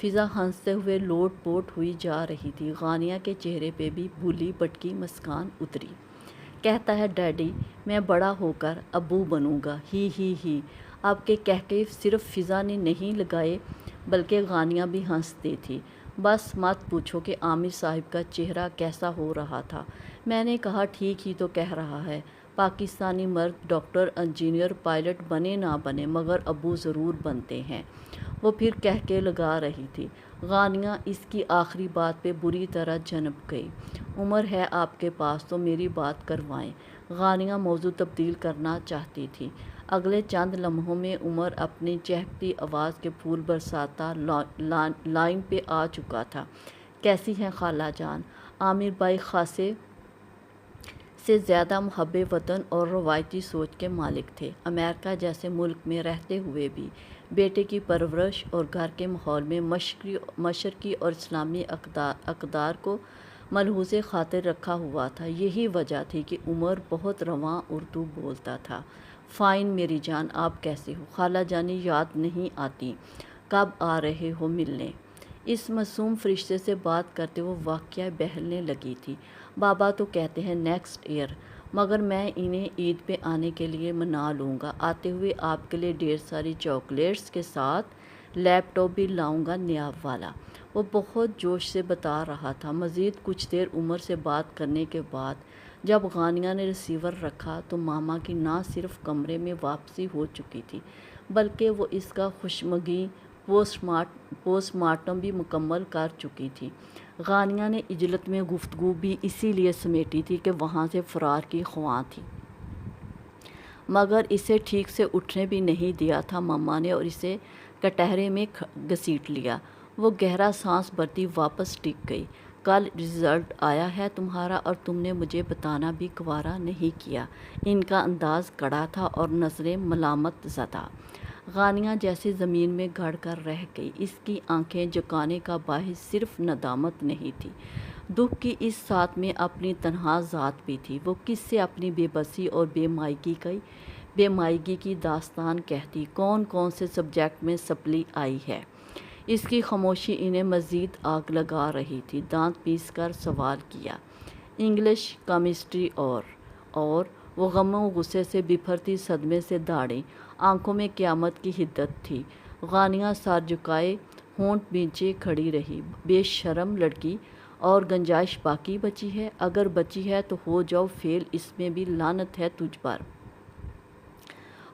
فضا ہنستے ہوئے لوٹ پوٹ ہوئی جا رہی تھی۔ غانیہ کے چہرے پہ بھی بھولی بھٹکی مسکان اتری۔ کہتا ہے ڈیڈی میں بڑا ہو کر ابو بنوں گا، ہی۔ آپ کے کہکے صرف فضا نے نہیں لگائے بلکہ غانیہ بھی ہنس دی تھی۔ بس مت پوچھو کہ عامر صاحب کا چہرہ کیسا ہو رہا تھا۔ میں نے کہا ٹھیک ہی تو کہہ رہا ہے، پاکستانی مرد ڈاکٹر، انجینئر، پائلٹ بنے نہ بنے مگر ابو ضرور بنتے ہیں۔ وہ پھر کہکے لگا رہی تھی۔ غانیہ اس کی آخری بات پہ بری طرح جنپ گئی۔ عمر ہے آپ کے پاس تو میری بات کروائیں۔ غانیہ موضوع تبدیل کرنا چاہتی تھی۔ اگلے چند لمحوں میں عمر اپنی چہکتی آواز کے پھول برساتا لائن پہ آ چکا تھا۔ کیسی ہیں خالہ جان؟ عامر بھائی خاصے سے زیادہ محب وطن اور روایتی سوچ کے مالک تھے۔ امریکہ جیسے ملک میں رہتے ہوئے بھی بیٹے کی پرورش اور گھر کے ماحول میں مشرقی اور اسلامی اقدار کو ملحوظ خاطر رکھا ہوا تھا۔ یہی وجہ تھی کہ عمر بہت رواں اردو بولتا تھا۔ فائن میری جان، آپ کیسے ہو؟ خالہ جانی یاد نہیں آتی؟ کب آ رہے ہو ملنے؟ اس معصوم فرشتے سے بات کرتے وہ واقعہ بہلنے لگی تھی۔ بابا تو کہتے ہیں نیکسٹ ایئر، مگر میں انہیں عید پہ آنے کے لیے منا لوں گا۔ آتے ہوئے آپ کے لیے ڈھیر ساری چاکلیٹس کے ساتھ لیپ ٹاپ بھی لاؤں گا نیا والا۔ وہ بہت جوش سے بتا رہا تھا۔ مزید کچھ دیر عمر سے بات کرنے کے بعد جب غانیہ نے ریسیور رکھا تو ماما کی نہ صرف کمرے میں واپسی ہو چکی تھی بلکہ وہ اس کا خشمگین پوسٹ مارٹم بھی مکمل کر چکی تھی۔ غانیہ نے اجلت میں گفتگو بھی اسی لیے سمیٹی تھی کہ وہاں سے فرار کی خواہاں تھی، مگر اسے ٹھیک سے اٹھنے بھی نہیں دیا تھا ماما نے اور اسے کٹہرے میں گھسیٹ لیا۔ وہ گہرا سانس بھرتی واپس ٹک گئی۔ کل رزلٹ آیا ہے تمہارا اور تم نے مجھے بتانا بھی گوارا نہیں کیا۔ ان کا انداز کڑا تھا اور نظریں ملامت زدہ۔ غانیہ جیسے زمین میں گڑ کر رہ گئی۔ اس کی آنکھیں جھکانے کا باعث صرف ندامت نہیں تھی، دکھ کی اس ساتھ میں اپنی تنہا ذات بھی تھی۔ وہ کس سے اپنی بے بسی اور بے مائگی کی داستان کہتی؟ کون سے سبجیکٹ میں سپلی آئی ہے؟ اس کی خاموشی انہیں مزید آگ لگا رہی تھی۔ دانت پیس کر سوال کیا۔ انگلش، کیمسٹری اور وہ غم و غصے سے بپھرتی صدمے سے داڑھی آنکھوں میں قیامت کی حدت تھی۔ غانیہ سر جھکائے ہونٹ بھینچے کھڑی رہی۔ بے شرم لڑکی، اور گنجائش باقی بچی ہے؟ اگر بچی ہے تو ہو جاؤ فیل، اس میں بھی لعنت ہے تجھ پر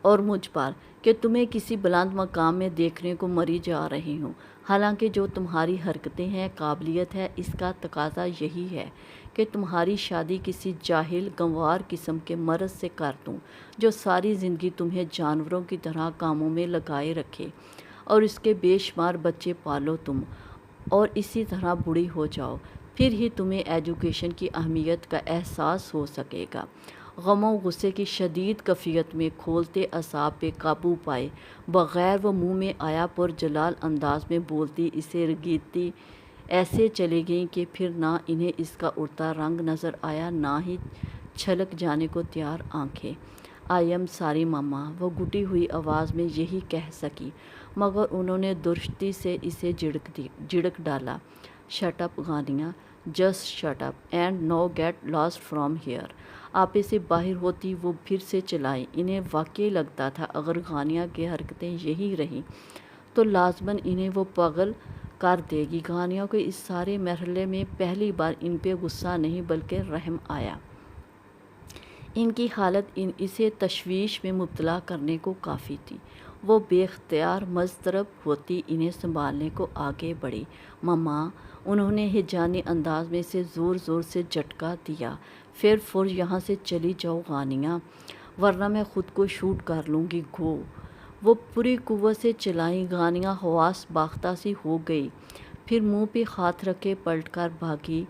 اور مجھ پر کہ تمہیں کسی بلند مقام میں دیکھنے کو مری جا رہی ہوں۔ حالانکہ جو تمہاری حرکتیں ہیں، قابلیت ہے، اس کا تقاضا یہی ہے کہ تمہاری شادی کسی جاہل گنوار قسم کے مرد سے کر دوں جو ساری زندگی تمہیں جانوروں کی طرح کاموں میں لگائے رکھے اور اس کے بے شمار بچے پالو تم اور اسی طرح بوڑھی ہو جاؤ۔ پھر ہی تمہیں ایجوکیشن کی اہمیت کا احساس ہو سکے گا۔ غم و غصے کی شدید کیفیت میں کھولتے اعصاب پہ قابو پائے بغیر وہ منہ میں آیا پر جلال انداز میں بولتی اسے رگیدتی ایسے چلی گئیں کہ پھر نہ انہیں اس کا اڑتا رنگ نظر آیا نہ ہی چھلک جانے کو تیار آنکھیں۔ آئی ایم ساری ماما، وہ گھٹی ہوئی آواز میں یہی کہہ سکی مگر انہوں نے درستی سے اسے جھڑک ڈالا۔ Shut up Ghania, just shut up and no get lost from here. آپے سے باہر ہوتی وہ پھر سے چلائی۔ انہیں واقعی لگتا تھا اگر غانیہ کی حرکتیں یہی رہیں تو لازماً انہیں وہ پاگل کر دے گی۔ غانیہ کو اس سارے مرحلے میں پہلی بار ان پہ غصہ نہیں بلکہ رحم آیا۔ ان کی حالت اسے تشویش میں مبتلا کرنے کو کافی تھی۔ وہ بے اختیار مضطرب ہوتی انہیں سنبھالنے کو آگے بڑھی۔ ماما، انہوں نے ہجانی انداز میں اسے زور زور سے جھٹکا دیا۔ فر یہاں سے چلی جاؤ غانیہ، ورنہ میں خود کو شوٹ کر لوں گی، گو۔ وہ پوری قوت سے چلائیں۔ غانیہ حواس باختہ سی ہو گئی، پھر منہ پہ ہاتھ رکھے پلٹ کر بھاگی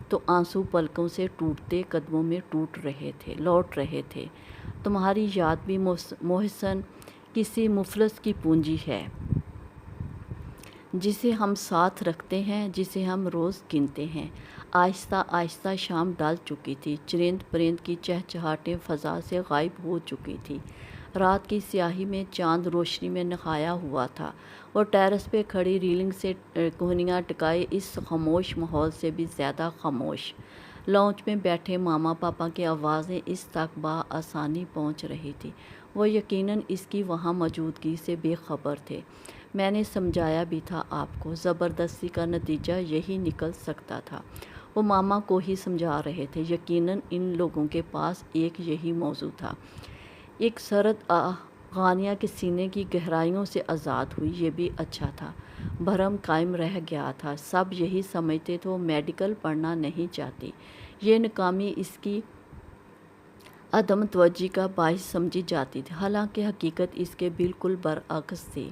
تو آنسو پلکوں سے ٹوٹتے قدموں میں لوٹ رہے تھے۔ تمہاری یاد بھی محسن کسی مفلس کی پونجی ہے جسے ہم ساتھ رکھتے ہیں، جسے ہم روز گنتے ہیں۔ آہستہ آہستہ شام ڈل چکی تھی۔ چرند پرند کی چہچہاہٹیں فضا سے غائب ہو چکی تھی۔ رات کی سیاہی میں چاند روشنی میں نہایا ہوا تھا۔ وہ ٹیرس پہ کھڑی ریلنگ سے کوہنیاں ٹکائے اس خاموش ماحول سے بھی زیادہ خاموش۔ لاؤنج میں بیٹھے ماما پاپا کی آوازیں اس تک بآسانی پہنچ رہی تھی۔ وہ یقیناً اس کی وہاں موجودگی سے بے خبر تھے۔ میں نے سمجھایا بھی تھا آپ کو، زبردستی کا نتیجہ یہی نکل سکتا تھا۔ وہ ماما کو ہی سمجھا رہے تھے۔ یقیناً ان لوگوں کے پاس ایک یہی موضوع تھا۔ ایک سرد آہ غانیہ کے سینے کی گہرائیوں سے آزاد ہوئی۔ یہ بھی اچھا تھا۔ بھرم قائم رہ گیا تھا۔ سب یہی سمجھتے تھے وہ میڈیکل پڑھنا نہیں چاہتی۔ یہ ناکامی اس کی عدم توجہی کا باعث سمجھی جاتی تھی، حالانکہ حقیقت اس کے بالکل برعکس تھی۔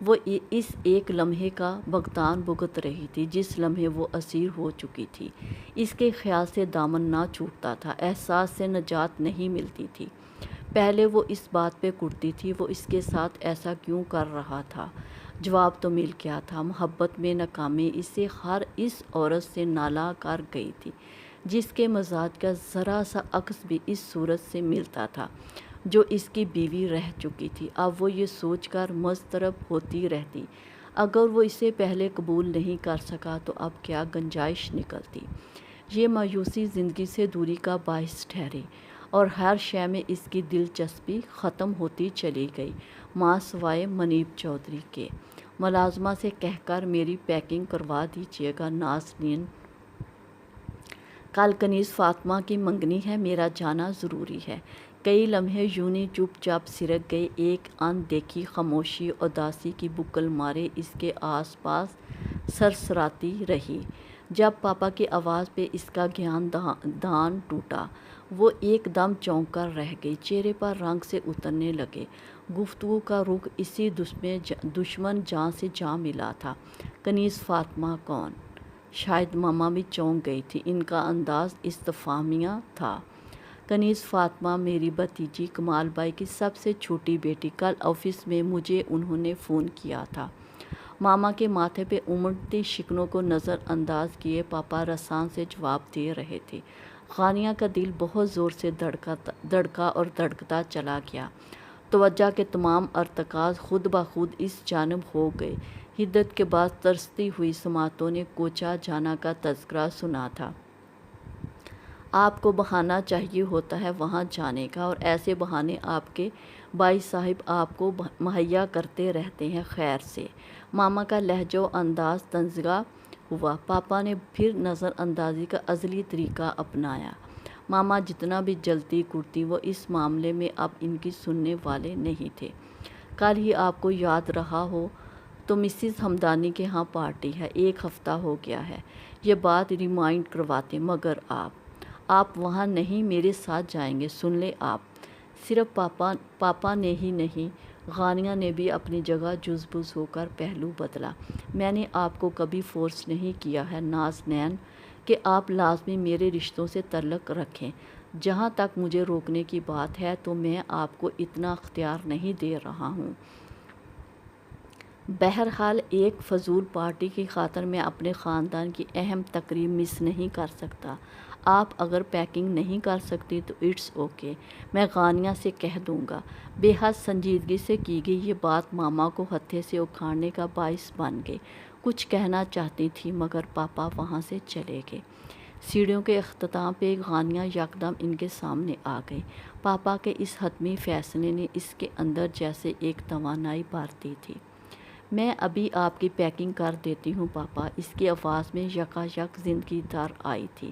وہ اس ایک لمحے کا بھگتان بھگت رہی تھی جس لمحے وہ اسیر ہو چکی تھی۔ اس کے خیال سے دامن نہ چھوٹتا تھا، احساس سے نجات نہیں ملتی تھی۔ پہلے وہ اس بات پہ کڑتی تھی وہ اس کے ساتھ ایسا کیوں کر رہا تھا۔ جواب تو مل گیا تھا۔ محبت میں ناکامی اسے ہر اس عورت سے نالا کر گئی تھی جس کے مزاج کا ذرا سا عکس بھی اس صورت سے ملتا تھا جو اس کی بیوی رہ چکی تھی۔ اب وہ یہ سوچ کر مضطرب ہوتی رہتی، اگر وہ اسے پہلے قبول نہیں کر سکا تو اب کیا گنجائش نکلتی۔ یہ مایوسی زندگی سے دوری کا باعث ٹھہری اور ہر شے میں اس کی دلچسپی ختم ہوتی چلی گئی، ماں سوائے منیب چودھری کے۔ ملازمہ سے کہہ کر میری پیکنگ کروا دیجیے گا نازنین، کل کنیز فاطمہ کی منگنی ہے، میرا جانا ضروری ہے۔ کئی لمحے یوں ہی چپ چاپ سرک گئے۔ ایک ان دیکھی خاموشی اداسی کی بکل مارے اس کے آس پاس سرسراتی رہی۔ جب پاپا کی آواز پہ اس کا گیان دان ٹوٹا، وہ ایک دم چونک کر رہ گئی، چہرے پر رنگ سے اترنے لگے۔ گفتگو کا رخ اسی دشمن جاں سے جا ملا تھا۔ کنیز فاطمہ کون؟ شاید ماما بھی چونک گئی تھی۔ ان کا انداز استفہامیہ تھا۔ کنیز فاطمہ میری بھتیجی کمال بائی کی سب سے چھوٹی بیٹی، کل آفس میں مجھے انہوں نے فون کیا تھا۔ ماما کے ماتھے پہ امڑتی شکنوں کو نظر انداز کیے پاپا رسان سے جواب دے رہے تھے۔ غانیہ کا دل بہت زور سے دھڑکا اور دھڑکتا چلا گیا۔ توجہ کے تمام ارتکاز خود بخود اس جانب ہو گئے۔ حدت کے بعد ترستی ہوئی سماعتوں نے کوچا جانا کا تذکرہ سنا تھا۔ آپ کو بہانہ چاہیے ہوتا ہے وہاں جانے کا، اور ایسے بہانے آپ کے بھائی صاحب آپ کو مہیا کرتے رہتے ہیں۔ خیر سے ماما کا لہجہ و انداز تنزیہ ہوا۔ پاپا نے پھر نظر اندازی کا ازلی طریقہ اپنایا۔ ماما جتنا بھی جلتی کڑتی، وہ اس معاملے میں اب ان کی سننے والے نہیں تھے۔ کل ہی آپ کو یاد رہا ہو تو مسز ہمدانی کے ہاں پارٹی ہے، 1 ہفتہ ہو گیا ہے۔ یہ بات ریمائنڈ کرواتے، مگر آپ وہاں نہیں، میرے ساتھ جائیں گے، سن لیں آپ۔ صرف پاپا نے ہی نہیں، غانیہ نے بھی اپنی جگہ جز بز ہو کر پہلو بدلا۔ میں نے آپ کو کبھی فورس نہیں کیا ہے نازنین کہ آپ لازمی میرے رشتوں سے تعلق رکھیں۔ جہاں تک مجھے روکنے کی بات ہے تو میں آپ کو اتنا اختیار نہیں دے رہا ہوں۔ بہرحال ایک فضول پارٹی کی خاطر میں اپنے خاندان کی اہم تقریب مس نہیں کر سکتا۔ آپ اگر پیکنگ نہیں کر سکتی تو اٹس اوکے، میں غانیہ سے کہہ دوں گا۔ بے حد سنجیدگی سے کی گئی یہ بات ماما کو ہتھے سے اکھاڑنے کا باعث بن گئی۔ کچھ کہنا چاہتی تھی مگر پاپا وہاں سے چلے گئے۔ سیڑھیوں کے اختتام پہ غانیہ یکدم ان کے سامنے آ گئی۔ پاپا کے اس حتمی فیصلے نے اس کے اندر جیسے ایک توانائی بھر دی تھی۔ میں ابھی آپ کی پیکنگ کر دیتی ہوں پاپا۔ اس کی آواز میں یکایک زندگی در آئی تھی،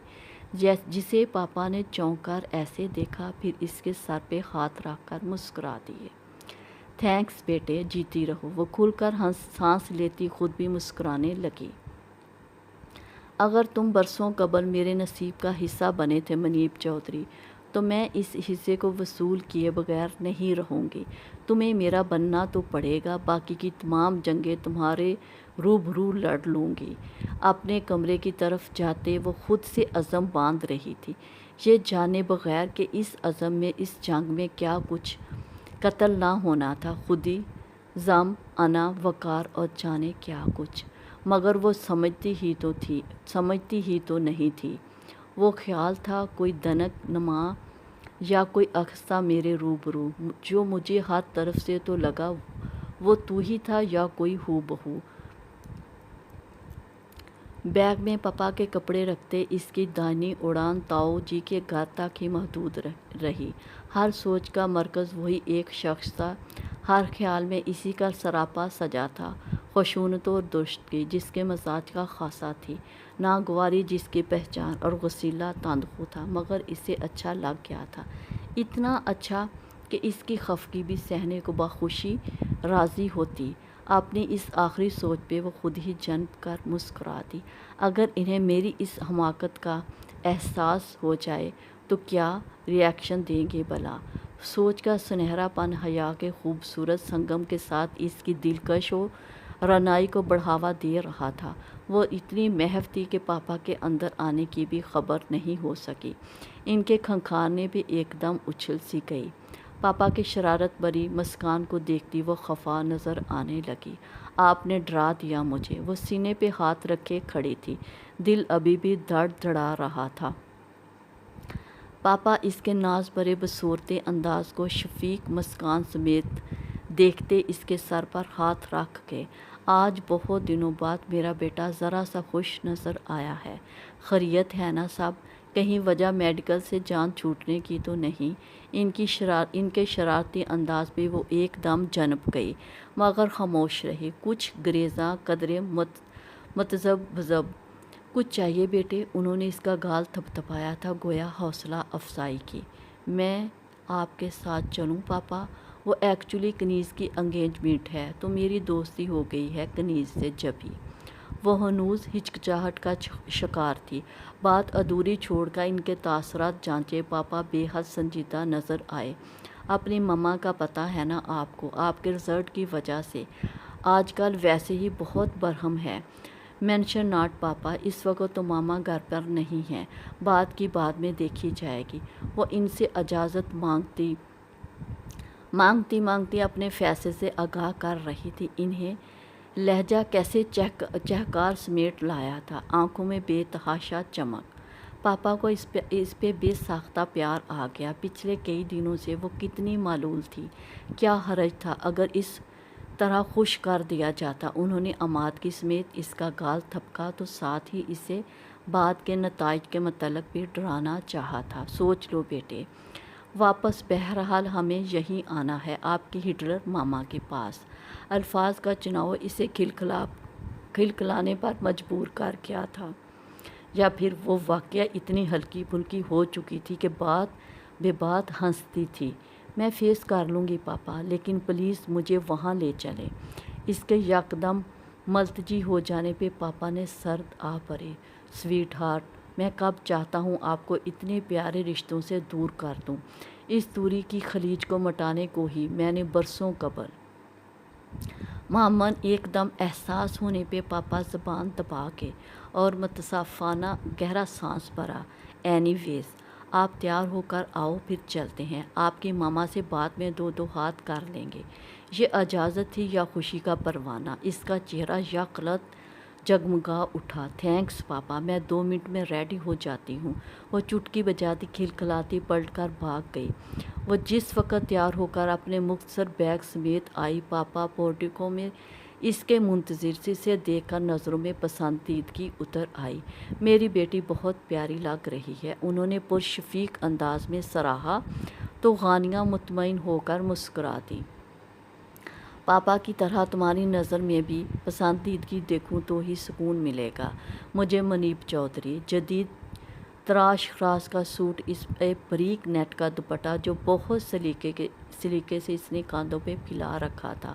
جسے پاپا نے چونک کر ایسے دیکھا، پھر اس کے سر پہ ہاتھ رکھ کر مسکرا دیے۔ تھینکس بیٹے، جیتی رہو۔ وہ کھل کر سانس لیتی خود بھی مسکرانے لگی۔ اگر تم برسوں قبل میرے نصیب کا حصہ بنے تھے منیب چودھری، تو میں اس حصے کو وصول کیے بغیر نہیں رہوں گی۔ تمہیں میرا بننا تو پڑے گا، باقی کی تمام جنگیں تمہارے روبرو لڑ لوں گی۔ اپنے کمرے کی طرف جاتے وہ خود سے عزم باندھ رہی تھی، یہ جانے بغیر کہ اس عزم میں، اس جنگ میں کیا کچھ قتل نہ ہونا تھا، خودی، ضم، انا، وقار اور جانے کیا کچھ۔ مگر وہ سمجھتی ہی تو نہیں تھی۔ وہ خیال تھا کوئی دنک نما یا کوئی اخستہ میرے روبرو، جو مجھے ہر طرف سے تو لگا وہ تو ہی تھا یا کوئی ہو بہو۔ بیگ میں پاپا کے کپڑے رکھتے اس کی دائنی اڑان تاؤ جی کے گھر تک ہی محدود رہی۔ ہر سوچ کا مرکز وہی ایک شخص تھا، ہر خیال میں اسی کا سراپا سجا تھا، خشونت اور درستگی جس کے مزاج کا خاصا تھی، ناگواری جس کی پہچان، اور غسیلہ تاندخو تھا مگر اسے اچھا لگ گیا تھا، اتنا اچھا کہ اس کی خفگی بھی سہنے کو بخوشی راضی ہوتی۔ اپنی اس آخری سوچ پہ وہ خود ہی جنب کر مسکرا دی۔ اگر انہیں میری اس حماقت کا احساس ہو جائے تو کیا ری ایکشن دیں گے بھلا؟ سوچ کا سنہرا پن حیا کے خوبصورت سنگم کے ساتھ اس کی دلکش و رعنائی کو بڑھاوا دے رہا تھا۔ وہ اتنی محو تھی کہ پاپا کے اندر آنے کی بھی خبر نہیں ہو سکی۔ ان کے کھنکھارنے پہ ایک دم اچھل سی گئی۔ پاپا کی شرارت بھری مسکان کو دیکھتی وہ خفا نظر آنے لگی۔ آپ نے ڈرا دیا مجھے۔ وہ سینے پہ ہاتھ رکھے کھڑی تھی، دل ابھی بھی دھڑ دھڑا رہا تھا۔ پاپا اس کے ناز بھرے بصورت انداز کو شفیق مسکان سمیت دیکھتے اس کے سر پر ہاتھ رکھ گئے۔ آج بہت دنوں بعد میرا بیٹا ذرا سا خوش نظر آیا ہے۔ خیریت ہے نا سب؟ کہیں وجہ میڈیکل سے جان چھوٹنے کی تو نہیں؟ ان کے شرارتی انداز پہ وہ ایک دم جنپ گئی مگر خاموش رہی، کچھ گریزاں قدرے متذبذب۔ کچھ چاہیے بیٹے؟ انہوں نے اس کا گال تھپتھپایا تھا گویا حوصلہ افزائی کی۔ میں آپ کے ساتھ چلوں پاپا؟ وہ ایکچولی کنیز کی انگیجمنٹ ہے تو میری دوستی ہو گئی ہے کنیز سے جبھی۔ وہ ہنوز ہچکچاہٹ کا شکار تھی۔ بات ادھوری چھوڑ کر ان کے تاثرات جانچے پاپا بے حد سنجیدہ نظر آئے۔ اپنی مما کا پتہ ہے نا آپ کو، آپ کے رزلٹ کی وجہ سے آج کل ویسے ہی بہت برہم ہے۔ مینشن ناٹ پاپا، اس وقت تو ماما گھر پر نہیں ہیں، بات کی بعد میں دیکھی جائے گی۔ وہ ان سے اجازت مانگتی اپنے فیصلے سے آگاہ کر رہی تھی۔ انہیں لہجہ کیسے چہکار سمیٹ لایا تھا، آنکھوں میں بے تحاشا چمک۔ پاپا کو اس پہ بے ساختہ پیار آ گیا۔ پچھلے کئی دنوں سے وہ کتنی معلول تھی، کیا حرج تھا اگر اس طرح خوش کر دیا جاتا۔ انہوں نے آمادگی سمیت اس کا گال تھپکا تو ساتھ ہی اسے بعد کے نتائج کے متعلق بھی ڈرانا چاہا تھا۔ سوچ لو بیٹے، واپس بہرحال ہمیں یہیں آنا ہے، آپ کی ہٹلر ماما کے پاس۔ الفاظ کا چناؤ اسے کھلکھلانے پر مجبور کر گیا تھا، یا پھر وہ واقعہ اتنی ہلکی پھلکی ہو چکی تھی کہ بات بے بات ہنستی تھی۔ میں فیس کر لوں گی پاپا، لیکن پلیز مجھے وہاں لے چلیں۔ اس کے یکدم ملتجی ہو جانے پہ پاپا نے سرد آہ بھرے۔ سویٹ ہارٹ، میں کب چاہتا ہوں آپ کو اتنے پیارے رشتوں سے دور کر دوں۔ اس دوری کی خلیج کو مٹانے کو ہی میں نے برسوں قبل۔ معمن ایک دم احساس ہونے پہ پاپا زبان دبا گئے اور متصافانہ گہرا سانس بھرا۔ اینی ویز، آپ تیار ہو کر آؤ، پھر چلتے ہیں۔ آپ کی ماما سے بعد میں دو ہاتھ کر لیں گے۔ یہ اجازت تھی یا خوشی کا پروانہ؟ اس کا چہرہ یکلخت جگمگا اٹھا۔ تھینکس پاپا، میں 2 منٹ میں ریڈی ہو جاتی ہوں۔ وہ چٹکی بجاتی کھلکھلاتی پلٹ کر بھاگ گئی۔ وہ جس وقت تیار ہو کر اپنے مختصر بیگ سمیت آئی، پاپا پورٹیکو میں اس کے منتظر تھے۔ اسے دیکھ کر نظروں میں پسندیدگی اتر آئی۔ میری بیٹی بہت پیاری لگ رہی ہے، انہوں نے پرشفیق انداز میں سراہا تو غانیہ مطمئن ہو کر مسکرا دی۔ پاپا کی طرح تمہاری نظر میں بھی پسندیدگی دیکھوں تو ہی سکون ملے گا مجھے۔ منیب چودھری، جدید تراش خراش کا سوٹ، اس پہ باریک نیٹ کا دوپٹہ جو بہت سلیقے سے اس نے کاندھوں پہ پھیلا رکھا تھا۔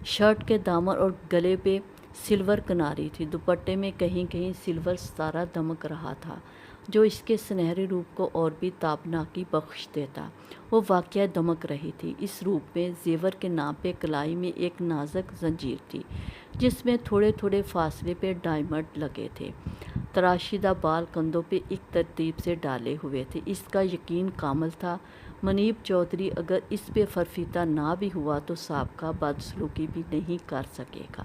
شرٹ کے دامن اور گلے پہ سلور کناری تھی، دوپٹے میں کہیں کہیں سلور ستارہ دمک رہا تھا جو اس کے سنہرے روپ کو اور بھی تابناکی بخش دیتا۔ وہ واقعہ دمک رہی تھی۔ اس روپ میں زیور کے نام پہ کلائی میں ایک نازک زنجیر تھی جس میں تھوڑے تھوڑے فاصلے پہ ڈائمنڈ لگے تھے۔ تراشیدہ بال کندھوں پہ ایک ترتیب سے ڈالے ہوئے تھے۔ اس کا یقین کامل تھا، منیب چودھری اگر اس پہ فرفیتہ نہ بھی ہوا تو سابقہ بدسلوکی بھی نہیں کر سکے گا۔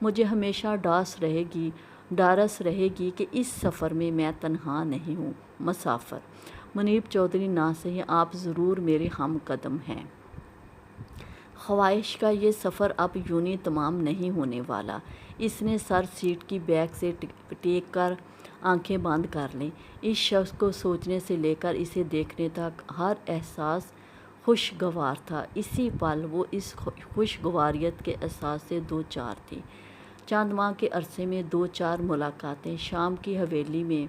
مجھے ہمیشہ ڈارس رہے گی کہ اس سفر میں میں تنہا نہیں ہوں، مسافر۔ منیب چودھری نا سہی، آپ ضرور میرے ہم قدم ہیں۔ خواہش کا یہ سفر اب یونہی تمام نہیں ہونے والا۔ اس نے سر سیٹ کی بیک سے ٹیک کر آنکھیں بند کر لیں۔ اس شخص کو سوچنے سے لے کر اسے دیکھنے تک ہر احساس خوشگوار تھا۔ اسی پل وہ اس خوشگواریت کے احساس سے دو چار تھی۔ چند ماہ کے عرصے میں 2-4 ملاقاتیں، شام کی حویلی میں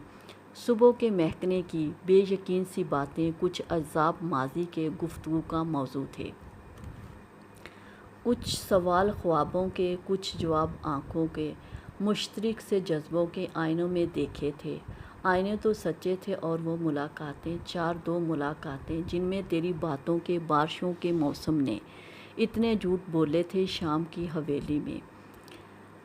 صبح کے مہکنے کی بے یقین سی باتیں، کچھ عذاب ماضی کے گفتگو کا موضوع تھے۔ کچھ سوال خوابوں کے، کچھ جواب آنکھوں کے، مشترک سے جذبوں کے آئینوں میں دیکھے تھے۔ آئینے تو سچے تھے اور وہ ملاقاتیں، 4-2 ملاقاتیں جن میں تیری باتوں کے، بارشوں کے موسم نے اتنے جھوٹ بولے تھے۔ شام کی حویلی میں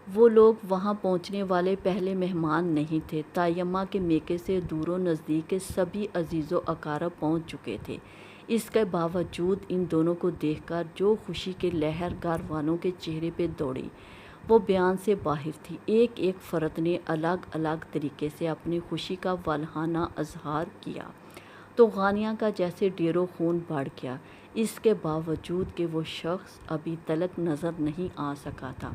وہ لوگ وہاں پہنچنے والے پہلے مہمان نہیں تھے۔ طیمہ کے میکے سے دور و نزدیک کے سبھی عزیز و اقارب پہنچ چکے تھے۔ اس کے باوجود ان دونوں کو دیکھ کر جو خوشی کی لہر گھر والوں کے چہرے پہ دوڑی وہ بیان سے باہر تھی۔ ایک ایک فرد نے الگ الگ طریقے سے اپنی خوشی کا والہانہ اظہار کیا تو غانیہ کا جیسے ڈیروں خون بڑھ گیا، اس کے باوجود کہ وہ شخص ابھی تلک نظر نہیں آ سکا تھا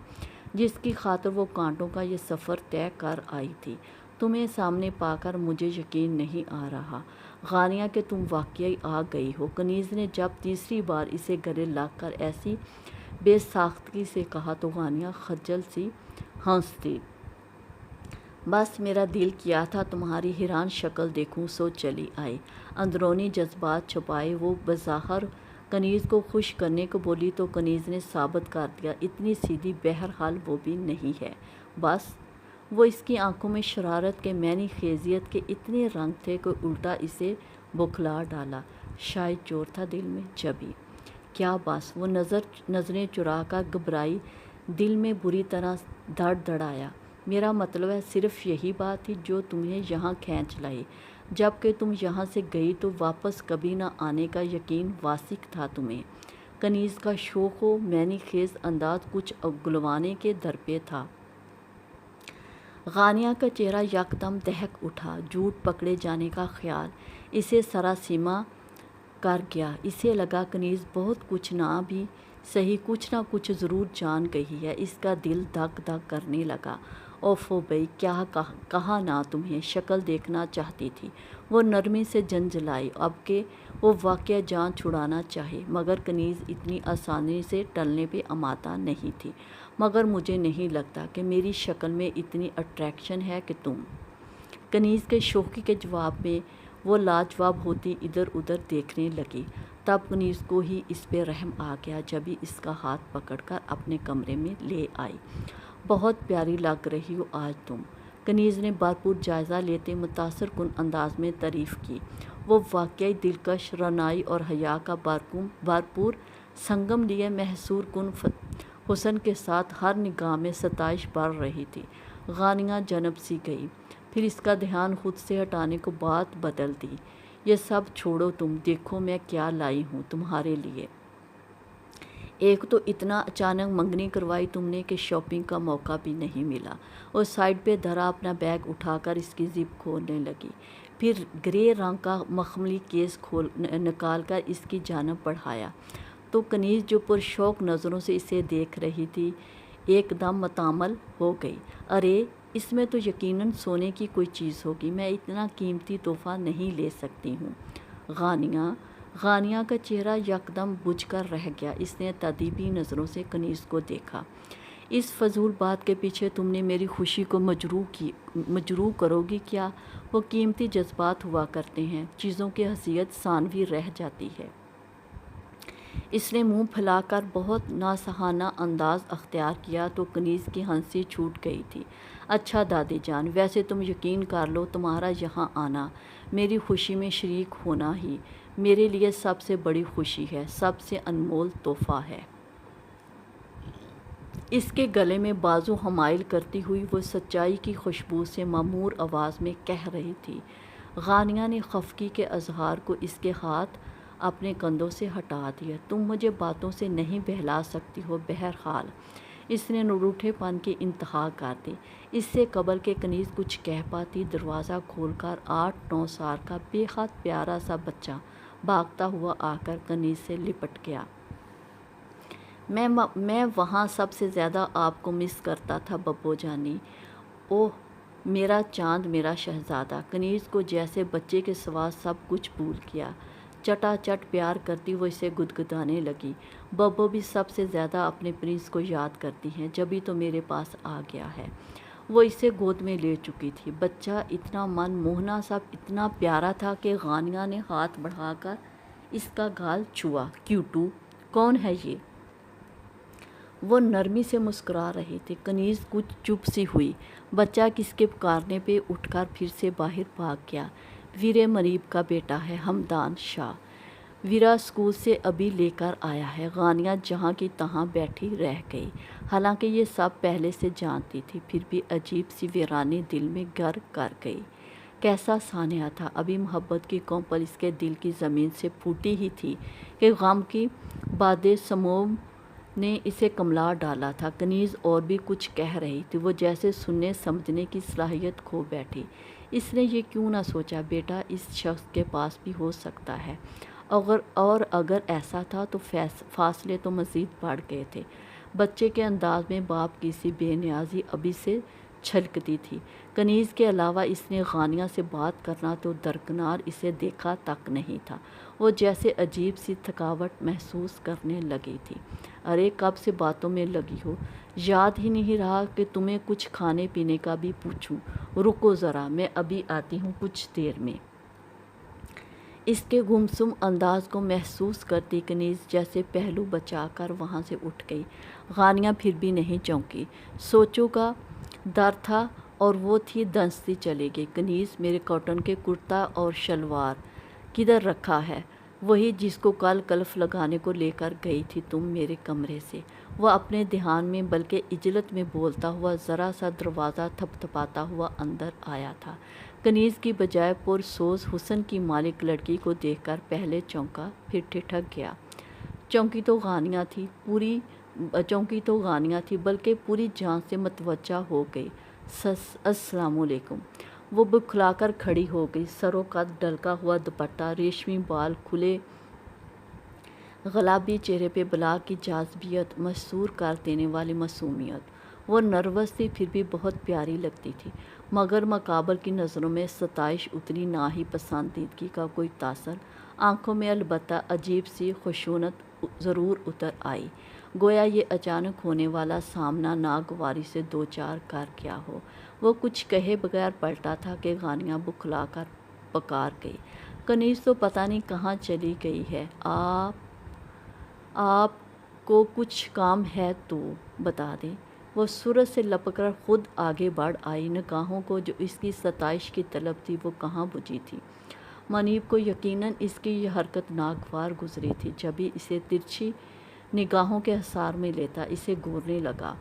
جس کی خاطر وہ کانٹوں کا یہ سفر طے کر آئی تھی۔ تمہیں سامنے پا کر مجھے یقین نہیں آ رہا غانیہ کہ تم واقعی آ گئی ہو، کنیز نے جب تیسری بار اسے گلے لگ کر ایسی بے ساختگی سے کہا تو غانیہ خجل سی ہنس دی۔ بس میرا دل کیا تھا تمہاری حیران شکل دیکھوں سو چلی آئی۔ اندرونی جذبات چھپائے وہ بظاہر کنیز کو خوش کرنے کو بولی تو کنیز نے ثابت کر دیا اتنی سیدھی بہرحال وہ بھی نہیں ہے بس۔ وہ اس کی آنکھوں میں شرارت کے معنی خیزیت کے اتنے رنگ تھے کہ الٹا اسے بوکھلا ڈالا۔ شاید چور تھا دل میں جبھی کیا بس۔ وہ نظریں چرا کر گھبرائی، دل میں بری طرح دھڑایا۔ میرا مطلب ہے صرف یہی بات تھی جو تمہیں یہاں کھینچ لائی۔ جب کہ تم یہاں سے گئی تو واپس کبھی نہ آنے کا یقین واثق تھا تمہیں۔ کنیز کا شوخ و معنی خیز انداز کچھ اگلوانے کے در پہ تھا۔ غانیہ کا چہرہ یکدم دہک اٹھا۔ جھوٹ پکڑے جانے کا خیال اسے سراسیما کر گیا۔ اسے لگا کنیز بہت کچھ نہ بھی صحیح کچھ نہ کچھ ضرور جان گئی ہے۔ اس کا دل دھک دھک کرنے لگا۔ اوفو بھئی، کیا کہا نہ تمہیں، شکل دیکھنا چاہتی تھی۔ وہ نرمی سے جھنجھلائی، اب کہ وہ واقعہ جان چھڑانا چاہے مگر کنیز اتنی آسانی سے ٹلنے پہ آمادہ نہیں تھی۔ مگر مجھے نہیں لگتا کہ میری شکل میں اتنی اٹریکشن ہے کہ تم۔ کنیز کے شوخی کے جواب میں وہ لاجواب ہوتی ادھر ادھر دیکھنے لگی۔ تب کنیز کو ہی اس پہ رحم آ گیا جبھی اس کا ہاتھ پکڑ کر اپنے کمرے میں لے آئی۔ بہت پیاری لگ رہی ہو آج تم، کنیز نے بھرپور جائزہ لیتے متاثر کن انداز میں تعریف کی۔ وہ واقعی دلکش رعنائی اور حیا کا بھرپور سنگم لیے محصور کن حسن کے ساتھ ہر نگاہ میں ستائش بڑھ رہی تھی۔ غانیہ جنب سی گئی، پھر اس کا دھیان خود سے ہٹانے کو بات بدل دی۔ یہ سب چھوڑو، تم دیکھو میں کیا لائی ہوں تمہارے لیے۔ ایک تو اتنا اچانک منگنی کروائی تم نے کہ شاپنگ کا موقع بھی نہیں ملا۔ اور سائڈ پہ دھرا اپنا بیگ اٹھا کر اس کی زپ کھولنے لگی، پھر گرے رنگ کا مخملی کیس نکال کر اس کی جانب بڑھایا تو کنیز جو پرشوق نظروں سے اسے دیکھ رہی تھی ایک دم متعامل ہو گئی۔ ارے اس میں تو یقیناً سونے کی کوئی چیز ہوگی، میں اتنا قیمتی تحفہ نہیں لے سکتی ہوں۔ غانیہ کا چہرہ یکدم بجھ کر رہ گیا۔ اس نے تادیبی نظروں سے کنیز کو دیکھا۔ اس فضول بات کے پیچھے تم نے میری خوشی کو مجروح کرو گی کیا؟ وہ قیمتی جذبات ہوا کرتے ہیں، چیزوں کی حیثیت ثانوی رہ جاتی ہے۔ اس نے منہ پھیلا کر بہت ناصحانہ انداز اختیار کیا تو کنیز کی ہنسی چھوٹ گئی تھی۔ اچھا دادی جان، ویسے تم یقین کر لو تمہارا یہاں آنا، میری خوشی میں شریک ہونا ہی میرے لیے سب سے بڑی خوشی ہے، سب سے انمول تحفہ ہے۔ اس کے گلے میں بازو حمائل کرتی ہوئی وہ سچائی کی خوشبو سے معمور آواز میں کہہ رہی تھی۔ غانیہ نے خفگی کے اظہار کو اس کے ہاتھ اپنے کندھوں سے ہٹا دیا۔ تم مجھے باتوں سے نہیں بہلا سکتی ہو، بہرحال اس نے روٹھے پن کی انتہا کر دی۔ اس سے قبل کہ کنیز کچھ کہہ پاتی، دروازہ کھول کر 8-9 سال کا بے حد پیارا سا بچہ بھاگتا ہوا آ کر کنیز سے لپٹ گیا۔ میں وہاں سب سے زیادہ آپ کو مس کرتا تھا ببو جانی۔ اوہ میرا چاند، میرا شہزادہ۔ کنیز کو جیسے بچے کے سوا سب کچھ بھول گیا۔ چٹا چٹ پیار کرتی وہ اسے گدگدانے لگی۔ ببو بھی سب سے زیادہ اپنے پرنس کو یاد کرتی ہیں، جبھی تو میرے پاس آ گیا ہے۔ وہ اسے گود میں لے چکی تھی۔ بچہ اتنا من موہنا سا، اتنا پیارا تھا کہ غانیہ نے ہاتھ بڑھا کر اس کا گال چھوا۔ کیوٹو، کون ہے یہ؟ وہ نرمی سے مسکرا رہی تھی۔ کنیز کچھ چپ سی ہوئی۔ بچہ کس کے پکارنے پہ اٹھ کر پھر سے باہر بھاگ گیا۔ ویرے منیب کا بیٹا ہے، ہمدان شاہ۔ ویرا اسکول سے ابھی لے کر آیا ہے۔ غانیہ جہاں کی تہاں بیٹھی رہ گئی۔ حالانکہ یہ سب پہلے سے جانتی تھی، پھر بھی عجیب سی ویرانی دل میں گر کر گئی۔ کیسا سانحہ تھا! ابھی محبت کی کومپل اس کے دل کی زمین سے پھوٹی ہی تھی کہ غم کی بادِ سموم نے اسے کملا ڈالا تھا۔ کنیز اور بھی کچھ کہہ رہی تھی، وہ جیسے سننے سمجھنے کی صلاحیت کھو بیٹھی۔ اس نے یہ کیوں نہ سوچا بیٹا اس شخص کے پاس بھی ہو سکتا ہے، اور اگر ایسا تھا تو فاصلے تو مزید بڑھ گئے تھے۔ بچے کے انداز میں باپ کی سی بے نیازی ابھی سے چھلکتی تھی۔ کنیز کے علاوہ اس نے غانیہ سے بات کرنا تو درکنار اسے دیکھا تک نہیں تھا۔ وہ جیسے عجیب سی تھکاوٹ محسوس کرنے لگی تھی۔ ارے کب سے باتوں میں لگی ہو، یاد ہی نہیں رہا کہ تمہیں کچھ کھانے پینے کا بھی پوچھوں۔ رکو ذرا، میں ابھی آتی ہوں کچھ دیر میں۔ اس کے گمسم انداز کو محسوس کرتی کنیز جیسے پہلو بچا کر وہاں سے اٹھ گئی۔ غانیہ پھر بھی نہیں چونکی۔ سوچوں کا در تھا اور وہ تھی دنستی چلی گئی۔ کنیز، میرے کاٹن کے کرتا اور شلوار کدھر رکھا ہے؟ وہی جس کو کل کلف لگانے کو لے کر گئی تھی تم میرے کمرے سے۔ وہ اپنے دھیان میں بلکہ عجلت میں بولتا ہوا ذرا سا دروازہ تھپ تھپاتا ہوا اندر آیا تھا۔ کنیز کی بجائے پرسوز حسن کی مالک لڑکی کو دیکھ کر پہلے چونکا، پھر ٹھٹک گیا۔ چونکی تو غانیہ تھی بلکہ پوری جان سے متوجہ ہو گئی۔ السلام علیکم۔ وہ بکھلا کر کھڑی ہو گئی۔ سرو قد ڈھلکا ہوا دوپٹہ، ریشمی بال کھلے، گلابی چہرے پہ بلا کی جاذبیت، مسحور کر دینے والی معصومیت۔ وہ نروس تھی پھر بھی بہت پیاری لگتی تھی، مگر مقابل کی نظروں میں ستائش اتری نہ ہی پسندیدگی کا کوئی تاثر۔ آنکھوں میں البتہ عجیب سی خشونت ضرور اتر آئی، گویا یہ اچانک ہونے والا سامنا ناگواری سے دوچار کر گیا ہو۔ وہ کچھ کہے بغیر پلٹا تھا کہ غانیہ بکھلا کر پکار گئی، کنیز تو پتہ نہیں کہاں چلی گئی ہے۔ آپ کو کچھ کام ہے تو بتا دیں۔ وہ سرعت سے لپک کر خود آگے بڑھ آئی۔ نگاہوں کو جو اس کی ستائش کی طلب تھی وہ کہاں بجھی تھی۔ منیب کو یقیناً اس کی یہ حرکت ناگوار گزری تھی، جبھی اسے ترچھی نگاہوں کے حصار میں لیتا اسے گھورنے لگا۔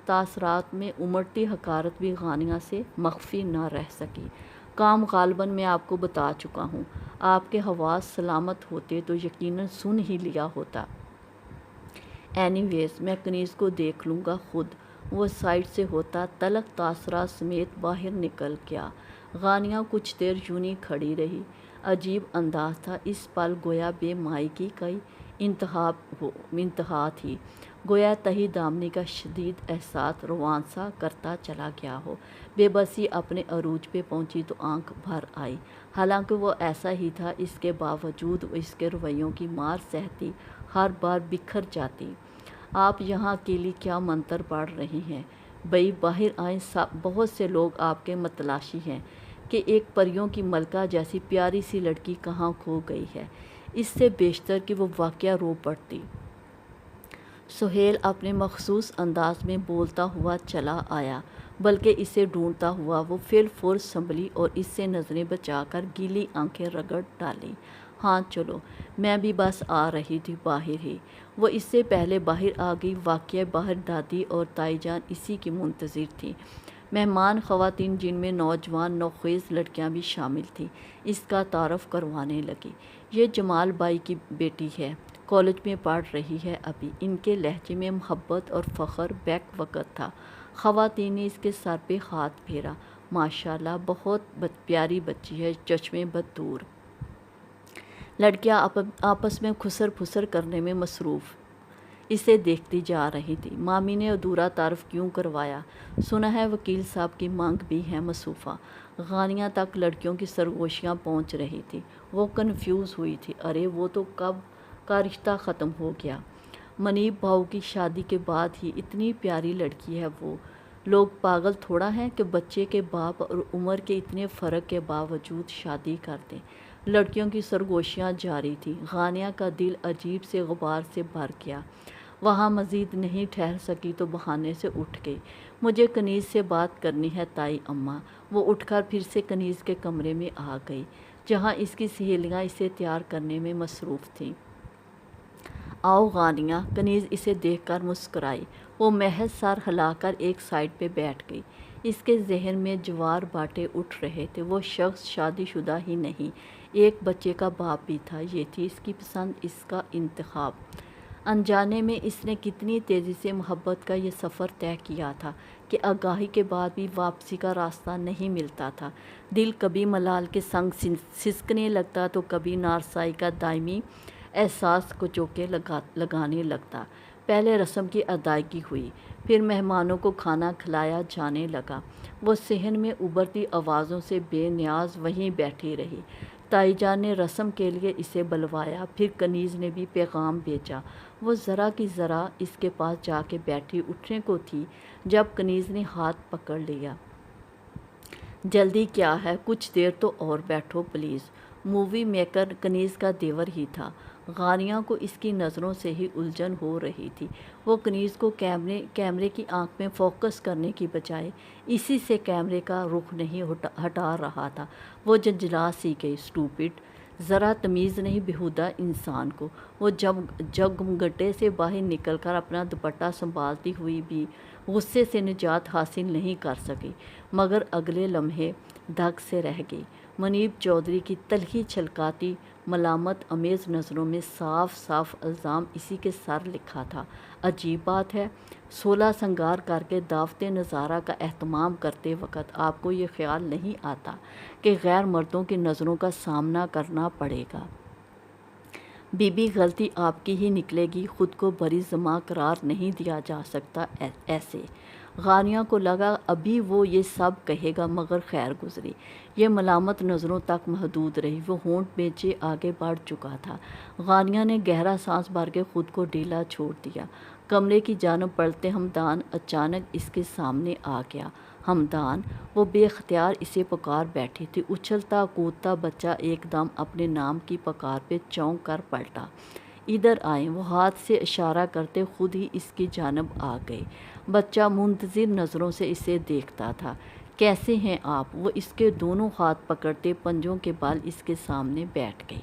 تاثرات میں امڑتی حقارت بھی غانیہ سے مخفی نہ رہ سکی۔ کام غالباً میں آپ کو بتا چکا ہوں، آپ کے حواس سلامت ہوتے تو یقیناً سن ہی لیا ہوتا۔ اینی ویز میں کنیز کو دیکھ لوں گا خود۔ وہ سائڈ سے ہوتا تلخ تاثرات سمیت باہر نکل گیا۔ غانیہ کچھ دیر یوں ہی کھڑی رہی۔ عجیب انداز تھا اس پل، گویا بے مائگی کی انتہا تھی، گویا تہی دامنی کا شدید احساس روان سا کرتا چلا گیا ہو۔ بے بسی اپنے عروج پہ پہنچی تو آنکھ بھر آئی۔ حالانکہ وہ ایسا ہی تھا، اس کے باوجود وہ اس کے رویوں کی مار سہتی، ہر بار بکھر جاتی۔ آپ یہاں اکیلی کیا منتر پڑھ رہی ہیں؟ بھئی باہر آئیں، بہت سے لوگ آپ کے متلاشی ہیں کہ ایک پریوں کی ملکہ جیسی پیاری سی لڑکی کہاں کھو گئی ہے۔ اس سے بیشتر کہ وہ واقعہ رو پڑتی۔ سہیل اپنے مخصوص انداز میں بولتا ہوا چلا آیا، بلکہ اسے ڈھونڈتا ہوا وہ فی الفور سنبھلی اور اس سے نظریں بچا کر گیلی آنکھیں رگڑ ڈالیں۔ ہاں چلو، میں بھی بس آ رہی تھی باہر ہی۔ وہ اس سے پہلے باہر آ گئی۔ واقعہ باہر دادی اور تائی جان اسی کی منتظر تھیں۔ مہمان خواتین، جن میں نوجوان نوخیز لڑکیاں بھی شامل تھیں، اس کا تعارف کروانے لگی۔ یہ جمال بائی کی بیٹی ہے، کالج میں پڑھ رہی ہے ابھی۔ ان کے لہجے میں محبت اور فخر بیک وقت تھا۔ خواتین نے اس کے سر پہ ہاتھ پھیرا۔ ماشاءاللہ بہت پیاری بچی ہے، چشمے بد دور۔ لڑکیاں آپس میں خسر پھسر کرنے میں مصروف اسے دیکھتی جا رہی تھی۔ مامی نے ادھورا تعارف کیوں کروایا؟ سنا ہے وکیل صاحب کی مانگ بھی ہے مصروفہ۔ غانیہ تک لڑکیوں کی سرگوشیاں پہنچ رہی تھی۔ وہ کنفیوز ہوئی تھی۔ ارے وہ تو کب کا رشتہ ختم ہو گیا۔ منیب بہو کی شادی کے بعد ہی اتنی پیاری لڑکی ہے وہ۔ لوگ پاگل تھوڑا ہیں کہ بچے کے باپ اور عمر کے اتنے فرق کے باوجود شادی کر دیں۔ لڑکیوں کی سرگوشیاں جاری تھی۔ غانیہ کا دل عجیب سے غبار سے بھر گیا۔ وہاں مزید نہیں ٹھہر سکی تو بہانے سے اٹھ گئی۔ مجھے کنیز سے بات کرنی ہے تائی اماں۔ وہ اٹھ کر پھر سے کنیز کے کمرے میں آ گئی، جہاں اس کی سہیلیاں اسے تیار کرنے میں مصروف تھیں۔ آؤ غانیہ، کنیز اسے دیکھ کر مسکرائی۔ وہ محض سر ہلا کر ایک سائڈ پہ بیٹھ گئی۔ اس کے ذہن میں جوار باٹے اٹھ رہے تھے۔ وہ شخص شادی شدہ ہی نہیں، ایک بچے کا باپ بھی تھا۔ یہ تھی اس کی پسند، اس کا انتخاب۔ انجانے میں اس نے کتنی تیزی سے محبت کا یہ سفر طے کیا تھا کہ آگاہی کے بعد بھی واپسی کا راستہ نہیں ملتا تھا۔ دل کبھی ملال کے سنگ سسکنے لگتا تو کبھی نارسائی کا دائمی احساس کچوکے لگانے لگتا۔ پہلے رسم کی ادائیگی ہوئی، پھر مہمانوں کو کھانا کھلایا جانے لگا۔ وہ صحن میں ابھرتی آوازوں سے بے نیاز وہیں بیٹھی رہی۔ تائی جان نے رسم کے لیے اسے بلوایا، پھر کنیز نے بھی پیغام بھیجا۔ وہ ذرا کی ذرا اس کے پاس جا کے بیٹھی اٹھنے کو تھی جب کنیز نے ہاتھ پکڑ لیا۔ جلدی کیا ہے؟ کچھ دیر تو اور بیٹھو پلیز۔ مووی میکر کنیز کا دیور ہی تھا۔ غانیہ کو اس کی نظروں سے ہی الجھن ہو رہی تھی۔ وہ کنیز کو کیمرے کی آنکھ میں فوکس کرنے کی بجائے اسی سے کیمرے کا رخ نہیں ہٹا رہا تھا۔ وہ جھنجھلا سی گئی۔ اسٹوپڈ، ذرا تمیز نہیں بیہودہ انسان کو۔ وہ جگمگٹے سے باہر نکل کر اپنا دوپٹہ سنبھالتی ہوئی بھی غصے سے نجات حاصل نہیں کر سکی، مگر اگلے لمحے دھک سے رہ گئی۔ منیب چودھری کی تلخی چھلکاتی ملامت آمیز نظروں میں صاف صاف الزام اسی کے سر لکھا تھا۔ عجیب بات ہے، 16 سنگار کر کے دعوت نظارہ کا اہتمام کرتے وقت آپ کو یہ خیال نہیں آتا کہ غیر مردوں کی نظروں کا سامنا کرنا پڑے گا۔ بی بی غلطی آپ کی ہی نکلے گی، خود کو بری ذمہ قرار نہیں دیا جا سکتا ایسے۔ غانیہ کو لگا ابھی وہ یہ سب کہے گا، مگر خیر گزری۔ یہ ملامت نظروں تک محدود رہی۔ وہ ہونٹ بیچے آگے بڑھ چکا تھا۔ غانیہ نے گہرا سانس بھر کے خود کو ڈھیلا چھوڑ دیا۔ کمرے کی جانب پلٹتے ہمدان اچانک اس کے سامنے آ گیا۔ ہمدان! وہ بے اختیار اسے پکار بیٹھی تھی۔ اچھلتا کودتا بچہ ایک دم اپنے نام کی پکار پہ چونک کر پلٹا۔ ادھر آئیں! وہ ہاتھ سے اشارہ کرتے خود ہی اس کی جانب آ گئے۔ بچہ منتظر نظروں سے اسے دیکھتا تھا۔ کیسے ہیں آپ؟ وہ اس کے دونوں ہاتھ پکڑتے پنجوں کے بل اس کے سامنے بیٹھ گئی۔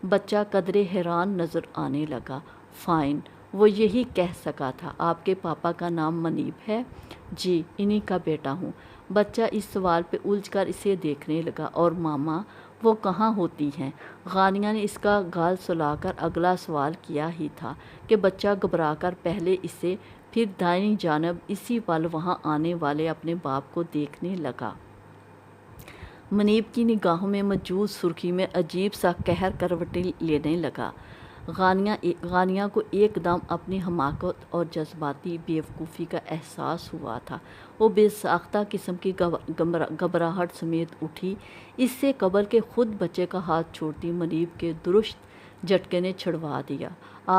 بچہ قدرے حیران نظر آنے لگا۔ فائن! وہ یہی کہہ سکا تھا۔ آپ کے پاپا کا نام منیب ہے؟ جی، انہی کا بیٹا ہوں۔ بچہ اس سوال پہ الجھ کر اسے دیکھنے لگا۔ اور ماما؟ وہ کہاں ہوتی ہیں؟ غانیہ نے اس کا گال سلا کر اگلا سوال کیا ہی تھا کہ بچہ گھبرا کر پہلے اسے پھر دائیں جانب اسی پل وہاں آنے والے اپنے باپ کو دیکھنے لگا۔ منیب کی نگاہوں میں موجود سرخی میں عجیب سا قہر کروٹیں لینے لگا۔ غانیہ کو ایک دم اپنی حماقت اور جذباتی بیوقوفی کا احساس ہوا تھا۔ وہ بے ساختہ قسم کی گھبراہٹ سمیت اٹھی۔ اس سے قبل کہ خود بچے کا ہاتھ چھوڑتی، منیب کے درست جھٹکے نے چھڑوا دیا۔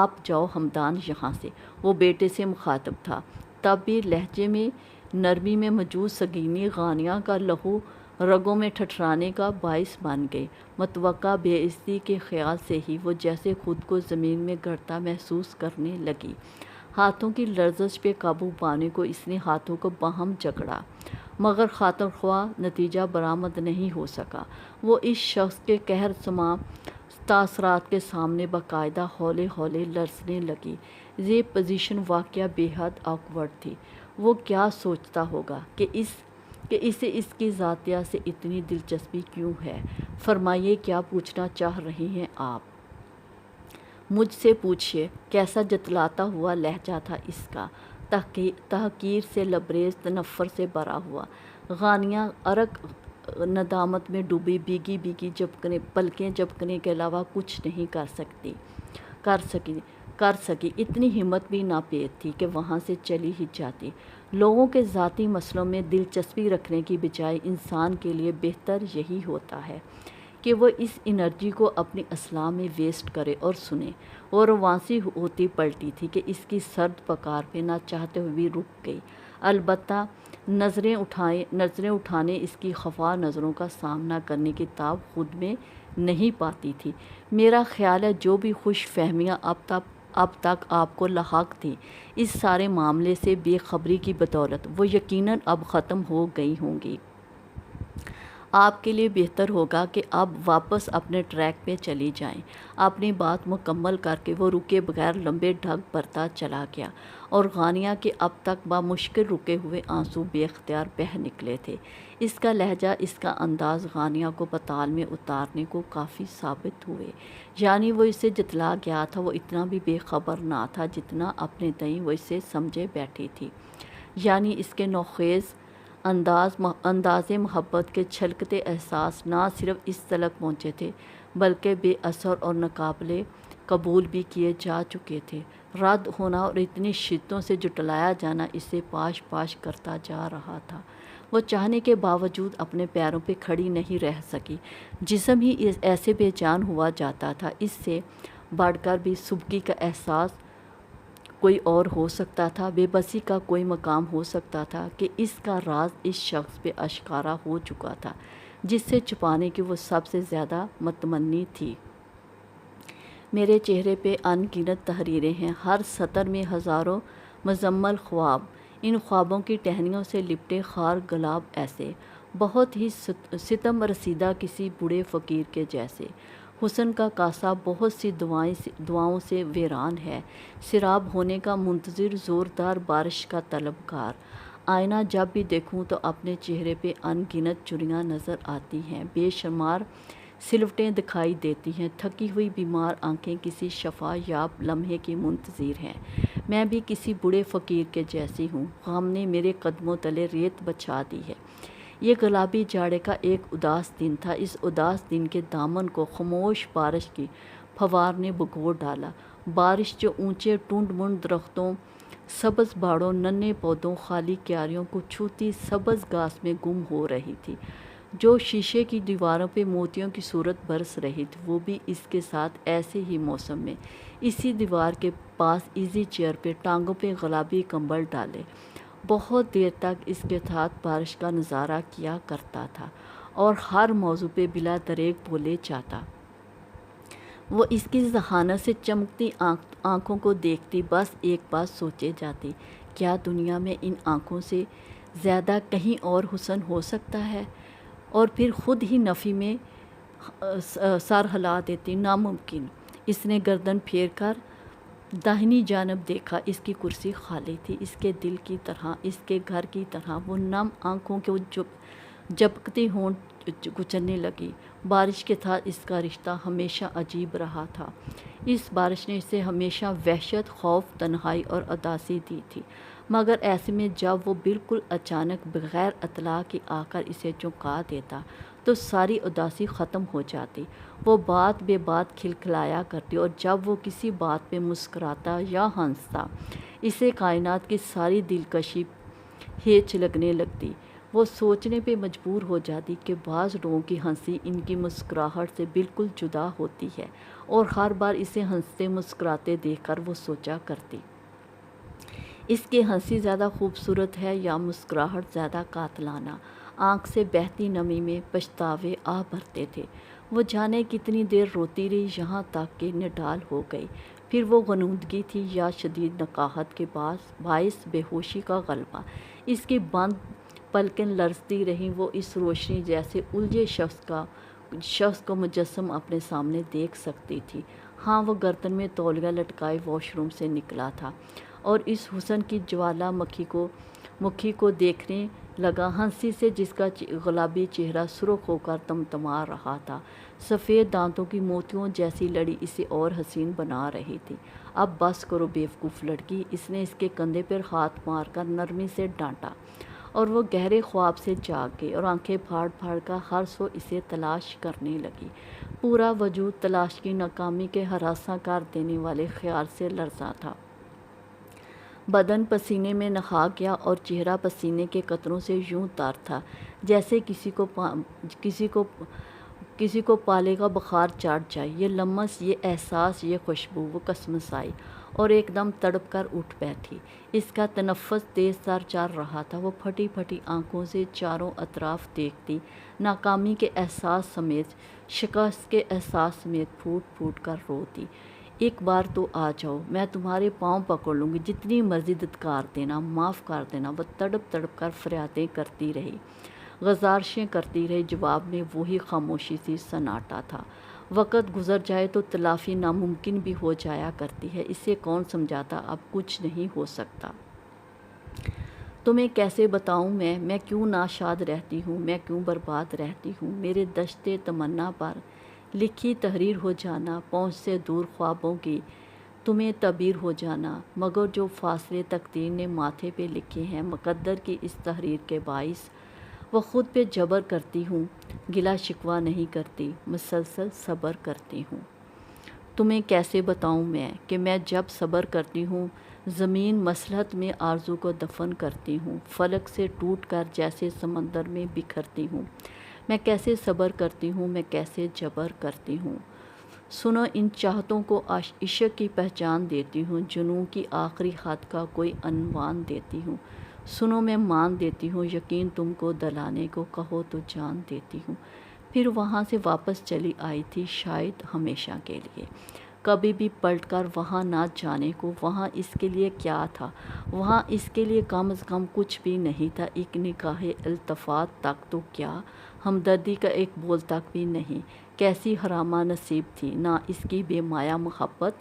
آپ جاؤ ہمدان یہاں سے۔ وہ بیٹے سے مخاطب تھا، تب بھی لہجے میں نرمی میں موجود سنگینی غانیہ کا لہو رگوں میں ٹھٹھرانے کا باعث بن گئی۔ متوقع بے عزتی کے خیال سے ہی وہ جیسے خود کو زمین میں گرتا محسوس کرنے لگی۔ ہاتھوں کی لرزش پہ قابو پانے کو اس نے ہاتھوں کو باہم جکڑا، مگر خاطر خواہ نتیجہ برآمد نہیں ہو سکا۔ وہ اس شخص کے قہر سما تاثرات کے سامنے باقاعدہ ہولے ہولے لرزنے لگی۔ یہ پوزیشن واقعہ بے حد آکورڈ تھی۔ وہ کیا سوچتا ہوگا کہ اسے اس کی ذاتیہ سے اتنی دلچسپی کیوں ہے؟ فرمائیے، کیا پوچھنا چاہ رہی ہیں آپ؟ مجھ سے پوچھئے کیسا جتلاتا ہوا لہجہ تھا اس کا، تحقیر سے لبریز، تنفر سے بھرا ہوا۔ غانیہ عرق ندامت میں ڈوبی بھیگی بھیگی پلکیں جھپکنے کے علاوہ کچھ نہیں کر سکی۔ اتنی ہمت بھی ناپید تھی کہ وہاں سے چلی ہی جاتی۔ لوگوں کے ذاتی مسئلوں میں دلچسپی رکھنے کی بجائے انسان کے لیے بہتر یہی ہوتا ہے کہ وہ اس انرجی کو اپنی اصلاح میں ویسٹ کرے اور سنے۔ وہ روانسی ہوتی پلٹی تھی کہ اس کی سرد پکار پہ نہ چاہتے ہوئے بھی رک گئی۔ البتہ نظریں اٹھانے اس کی خفا نظروں کا سامنا کرنے کی تاب خود میں نہیں پاتی تھی۔ میرا خیال ہے جو بھی خوش فہمیاں اب تک آپ کو لاحق تھیں اس سارے معاملے سے بے خبری کی بدولت، وہ یقیناً اب ختم ہو گئی ہوں گی۔ آپ کے لیے بہتر ہوگا کہ اب واپس اپنے ٹریک پہ چلی جائیں۔ اپنی بات مکمل کر کے وہ رکے بغیر لمبے ڈھگ بھرتا چلا گیا، اور غانیہ کے اب تک بامشکل رکے ہوئے آنسو بے اختیار بہہ نکلے تھے۔ اس کا لہجہ، اس کا انداز غانیہ کو پتال میں اتارنے کو کافی ثابت ہوئے۔ یعنی وہ اسے جتلا گیا تھا، وہ اتنا بھی بے خبر نہ تھا جتنا اپنے تئیں وہ اسے سمجھے بیٹھی تھی۔ یعنی اس کے نوخیز انداز محبت کے چھلکتے احساس نہ صرف اس تلک پہنچے تھے بلکہ بے اثر اور ناقابل قبول بھی کیے جا چکے تھے۔ رد ہونا اور اتنی شدتوں سے جھٹلایا جانا اسے پاش پاش کرتا جا رہا تھا۔ وہ چاہنے کے باوجود اپنے پیروں پہ کھڑی نہیں رہ سکی۔ جسم ہی ایسے بے جان ہوا جاتا تھا۔ اس سے بڑھ کر بھی سبکی کا احساس کوئی اور ہو سکتا تھا، بے بسی کا کوئی مقام ہو سکتا تھا کہ اس کا راز اس شخص پہ آشکارا ہو چکا تھا جس سے چھپانے کی وہ سب سے زیادہ متمنی تھی۔ میرے چہرے پہ ان گنت تحریریں ہیں، ہر سطر میں ہزاروں مزمل خواب، ان خوابوں کی ٹہنیوں سے لپٹے خار گلاب ایسے، بہت ہی ستم رسیدہ کسی بوڑھے فقیر کے جیسے۔ حسن کا کاسہ بہت سی دعاؤں سے ویران ہے، سیراب ہونے کا منتظر، زوردار بارش کا طلبگار۔ آئینہ جب بھی دیکھوں تو اپنے چہرے پہ ان گنت چڑیاں نظر آتی ہیں، بے شمار سلوٹیں دکھائی دیتی ہیں، تھکی ہوئی بیمار آنکھیں کسی شفا یاب لمحے کی منتظر ہیں۔ میں بھی کسی بوڑھے فقیر کے جیسی ہوں، غم نے میرے قدموں تلے ریت بچھا دی ہے۔ یہ گلابی جاڑے کا ایک اداس دن تھا۔ اس اداس دن کے دامن کو خاموش بارش کی پھوار نے بھگو ڈالا۔ بارش جو اونچے ٹنڈ منڈ درختوں، سبز باڑوں، ننھے پودوں، خالی کیاریوں کو چھوتی سبز گھاس میں گم ہو رہی تھی، جو شیشے کی دیواروں پہ موتیوں کی صورت برس رہی تھی، وہ بھی اس کے ساتھ ایسے ہی موسم میں اسی دیوار کے پاس ایزی چیئر پہ ٹانگوں پہ گلابی کمبل ڈالے بہت دیر تک اس کے ساتھ بارش کا نظارہ کیا کرتا تھا اور ہر موضوع پہ بلا دریغ بولے جاتا۔ وہ اس کی ذہانت سے چمکتی آنکھوں کو دیکھتی، بس ایک بات سوچے جاتی، کیا دنیا میں ان آنکھوں سے زیادہ کہیں اور حسن ہو سکتا ہے؟ اور پھر خود ہی نفی میں سر ہلا دیتی، ناممکن۔ اس نے گردن پھیر کر داہنی جانب دیکھا، اس کی کرسی خالی تھی، اس کے دل کی طرح، اس کے گھر کی طرح۔ وہ نم آنکھوں کو جھپکتے ہونٹ کچلنے لگی۔ بارش کے ساتھ اس کا رشتہ ہمیشہ عجیب رہا تھا۔ اس بارش نے اسے ہمیشہ وحشت، خوف، تنہائی اور اداسی دی تھی، مگر ایسے میں جب وہ بالکل اچانک بغیر اطلاع کے آ کر اسے چونکا دیتا تو ساری اداسی ختم ہو جاتی۔ وہ بات بے بات کھلکھلایا کرتی، اور جب وہ کسی بات پہ مسکراتا یا ہنستا اسے کائنات کی ساری دلکشی ہیچ لگنے لگتی۔ وہ سوچنے پہ مجبور ہو جاتی کہ بعض لوگوں کی ہنسی ان کی مسکراہٹ سے بالکل جدا ہوتی ہے، اور ہر بار اسے ہنستے مسکراتے دیکھ کر وہ سوچا کرتی، اس کی ہنسی زیادہ خوبصورت ہے یا مسکراہٹ زیادہ قاتلانہ؟ آنکھ سے بہتی نمی میں پچھتاوے آ بھرتے تھے۔ وہ جانے کتنی دیر روتی رہی، یہاں تک کہ نڈال ہو گئی۔ پھر وہ غنودگی تھی یا شدید نقاہت کے باعث بے ہوشی کا غلبہ؟ اس کی بند پلکیں لرزتی رہیں، وہ اس روشنی جیسے الجھے شخص کو مجسم اپنے سامنے دیکھ سکتی تھی۔ ہاں، وہ گردن میں تولیہ لٹکائے واش روم سے نکلا تھا، اور اس حسن کی جوالا مکھی کو دیکھنے لگا، ہنسی سے جس کا گلابی چہرہ سرخ ہو کر تمتما رہا تھا۔ سفید دانتوں کی موتیوں جیسی لڑی اسے اور حسین بنا رہی تھی۔ اب بس کرو بیوقوف لڑکی، اس نے اس کے کندھے پر ہاتھ مار کر نرمی سے ڈانٹا، اور وہ گہرے خواب سے جاگ گئی اور آنکھیں پھاڑ پھاڑ کر ہر سو اسے تلاش کرنے لگی۔ پورا وجود تلاش کی ناکامی کے ہراساں کر دینے والے خیال سے لرزاں تھا۔ بدن پسینے میں نہا گیا اور چہرہ پسینے کے قطروں سے یوں تر تھا جیسے کسی کو پالے کا بخار چڑھ جائے۔ یہ لمس، یہ احساس، یہ خوشبو، وہ کسمسائی اور ایک دم تڑپ کر اٹھ بیٹھی۔ اس کا تنفس تیز تر چل رہا تھا۔ وہ پھٹی پھٹی آنکھوں سے چاروں اطراف دیکھتی، ناکامی کے احساس سمیت، شکست کے احساس سمیت پھوٹ پھوٹ کر روتی۔ ایک بار تو آ جاؤ، میں تمہارے پاؤں پکڑ لوں گی، جتنی مرضی دھتکار دینا، معاف کر دینا۔ وہ تڑپ تڑپ کر فریادیں کرتی رہی، گزارشیں کرتی رہی، جواب میں وہی خاموشی سی سناٹا تھا۔ وقت گزر جائے تو تلافی ناممکن بھی ہو جایا کرتی ہے، اسے کون سمجھاتا، اب کچھ نہیں ہو سکتا۔ تمہیں کیسے بتاؤں میں کیوں ناشاد رہتی ہوں، میں کیوں برباد رہتی ہوں۔ میرے دشت تمنا پر لکھی تحریر ہو جانا، پہنچ سے دور خوابوں کی تمہیں تعبیر ہو جانا، مگر جو فاصلے تقدیر نے ماتھے پہ لکھے ہیں مقدر کی اس تحریر کے باعث، وہ خود پہ جبر کرتی ہوں، گلہ شکوہ نہیں کرتی، مسلسل صبر کرتی ہوں۔ تمہیں کیسے بتاؤں کہ میں جب صبر کرتی ہوں، زمین مصلحت میں آرزو کو دفن کرتی ہوں، فلک سے ٹوٹ کر جیسے سمندر میں بکھرتی ہوں۔ میں کیسے صبر کرتی ہوں، میں کیسے جبر کرتی ہوں۔ سنو، ان چاہتوں کو عشق کی پہچان دیتی ہوں، جنوں کی آخری حد کا کوئی عنوان دیتی ہوں۔ سنو، میں مان دیتی ہوں، یقین تم کو دلانے کو کہو تو جان دیتی ہوں۔ پھر وہاں سے واپس چلی آئی تھی، شاید ہمیشہ کے لیے، کبھی بھی پلٹ کر وہاں نہ جانے کو۔ وہاں اس کے لیے کیا تھا؟ وہاں اس کے لیے کم از کم کچھ بھی نہیں تھا، ایک نگاہ التفات تک تو کیا، ہمدردی کا ایک بول تک بھی نہیں۔ کیسی حرامہ نصیب تھی نہ اس کی بے مایہ محبت۔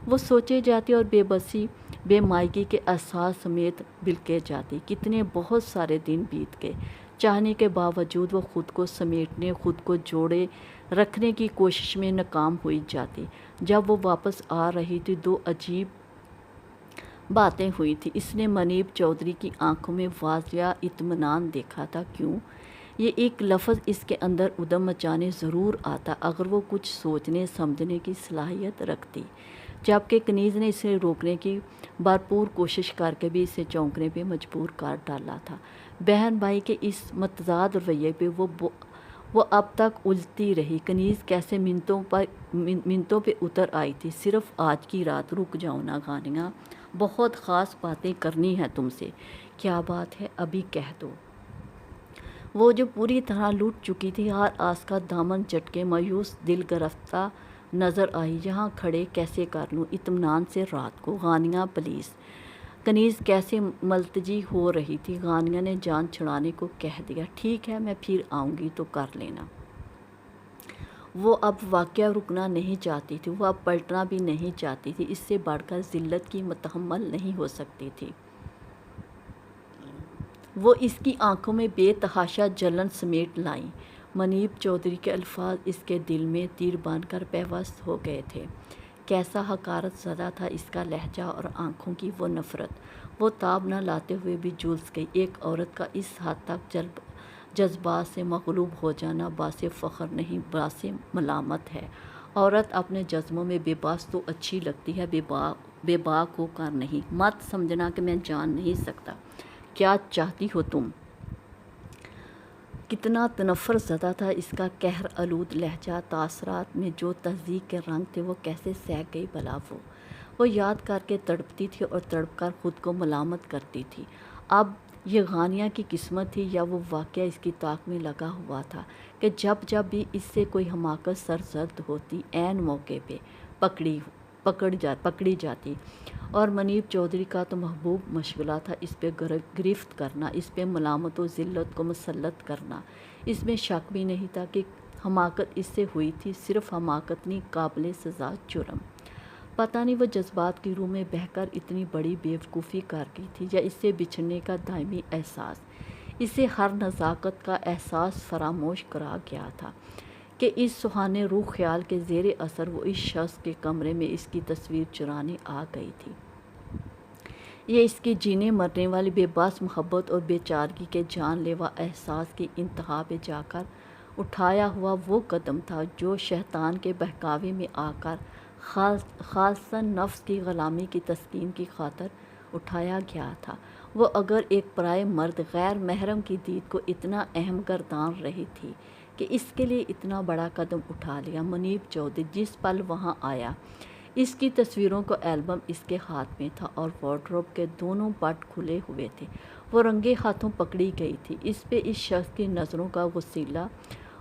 وہ سوچے جاتی اور بے بسی، بے مائگی کے احساس سمیت بلکے جاتی۔ کتنے بہت سارے دن بیت گئے، چاہنے کے باوجود وہ خود کو سمیٹنے، خود کو جوڑے رکھنے کی کوشش میں ناکام ہوئی جاتی۔ جب وہ واپس آ رہی تھی، دو عجیب باتیں ہوئی تھی۔ اس نے منیب چودھری کی آنکھوں میں واضح اطمینان دیکھا تھا۔ کیوں؟ یہ ایک لفظ اس کے اندر ادم مچانے ضرور آتا اگر وہ کچھ سوچنے سمجھنے کی صلاحیت رکھتی، جبکہ کنیز نے اسے روکنے کی بھرپور کوشش کر کے بھی اسے چونکنے پہ مجبور کر ڈالا تھا۔ بہن بھائی کے اس متضاد رویے پہ وہ اب تک الجھتی رہی۔ کنیز کیسے منتوں پہ اتر آئی تھی، صرف آج کی رات رک جاؤ نا غانیہ، بہت خاص باتیں کرنی ہیں تم سے۔ کیا بات ہے، ابھی کہہ دو۔ وہ جو پوری طرح لٹ چکی تھی، ہر آس کا دامن چٹکے، مایوس دل گرفتہ نظر آئی۔ یہاں کھڑے کیسے کر لوں اطمینان سے رات کو، غانیہ پلیز۔ کنیز کیسے ملتجی ہو رہی تھی۔ غانیہ نے جان چھڑانے کو کہہ دیا، ٹھیک ہے، میں پھر آؤں گی تو کر لینا۔ وہ اب واقعہ رکنا نہیں چاہتی تھی، وہ اب پلٹنا بھی نہیں چاہتی تھی، اس سے بڑھ کر ذلت کی متحمل نہیں ہو سکتی تھی۔ وہ اس کی آنکھوں میں بے تحاشا جلن سمیٹ لائیں۔ منیب چودھری کے الفاظ اس کے دل میں تیر بن کر پیوست ہو گئے تھے۔ کیسا حقارت زدہ تھا اس کا لہجہ اور آنکھوں کی وہ نفرت۔ وہ تاب نہ لاتے ہوئے بھی جھلس گئی۔ ایک عورت کا اس حد تک جذبات سے مغلوب ہو جانا باعث فخر نہیں، باعث ملامت ہے۔ عورت اپنے جذبوں میں بے باس تو اچھی لگتی ہے، بے باک ہو کر نہیں۔ مت سمجھنا کہ میں جان نہیں سکتا کیا چاہتی ہو تم۔ کتنا تنفر زدہ تھا اس کا قہر آلود لہجہ، تاثرات میں جو تہذیب کے رنگ تھے وہ کیسے سہک گئی بھلا وہ یاد کر کے تڑپتی تھی اور تڑپ کر خود کو ملامت کرتی تھی۔ اب یہ غانیہ کی قسمت تھی یا وہ واقعہ اس کی طاق میں لگا ہوا تھا کہ جب بھی اس سے کوئی حماقت سرزد ہوتی، عین موقع پہ پکڑی جاتی۔ اور منیب چودھری کا تو محبوب مشغلہ تھا اس پہ گرفت کرنا، اس پہ ملامت و ذلت کو مسلط کرنا۔ اس میں شک بھی نہیں تھا کہ حماقت اس سے ہوئی تھی، صرف حماقت نہیں، قابل سزا جرم۔ پتہ نہیں وہ جذبات کی روح میں بہہ کر اتنی بڑی بے وقوفی کر گئی تھی، یا اس سے بچھڑنے کا دائمی احساس۔ اسے ہر نزاکت کا احساس فراموش کرا گیا تھا کہ اس سہانے روح خیال کے زیر اثر وہ اس شخص کے کمرے میں اس کی تصویر چرانے آ گئی تھی۔ یہ اس کی جینے مرنے والی بے بس محبت اور بے چارگی کے جان لیوا احساس کی انتہا پہ جا کر اٹھایا ہوا وہ قدم تھا جو شیطان کے بہکاوے میں آ کر خالصاً نفس کی غلامی کی تسکین کی خاطر اٹھایا گیا تھا۔ وہ اگر ایک پرائے مرد غیر محرم کی دید کو اتنا اہم گردان رہی تھی کہ اس کے لیے اتنا بڑا قدم اٹھا لیا۔ منیب چودھری جس پل وہاں آیا، اس کی تصویروں کا البم اس کے ہاتھ میں تھا اور وارڈروب کے دونوں پٹ کھلے ہوئے تھے۔ وہ رنگے ہاتھوں پکڑی گئی تھی۔ اس پہ اس شخص کی نظروں کا غسیلہ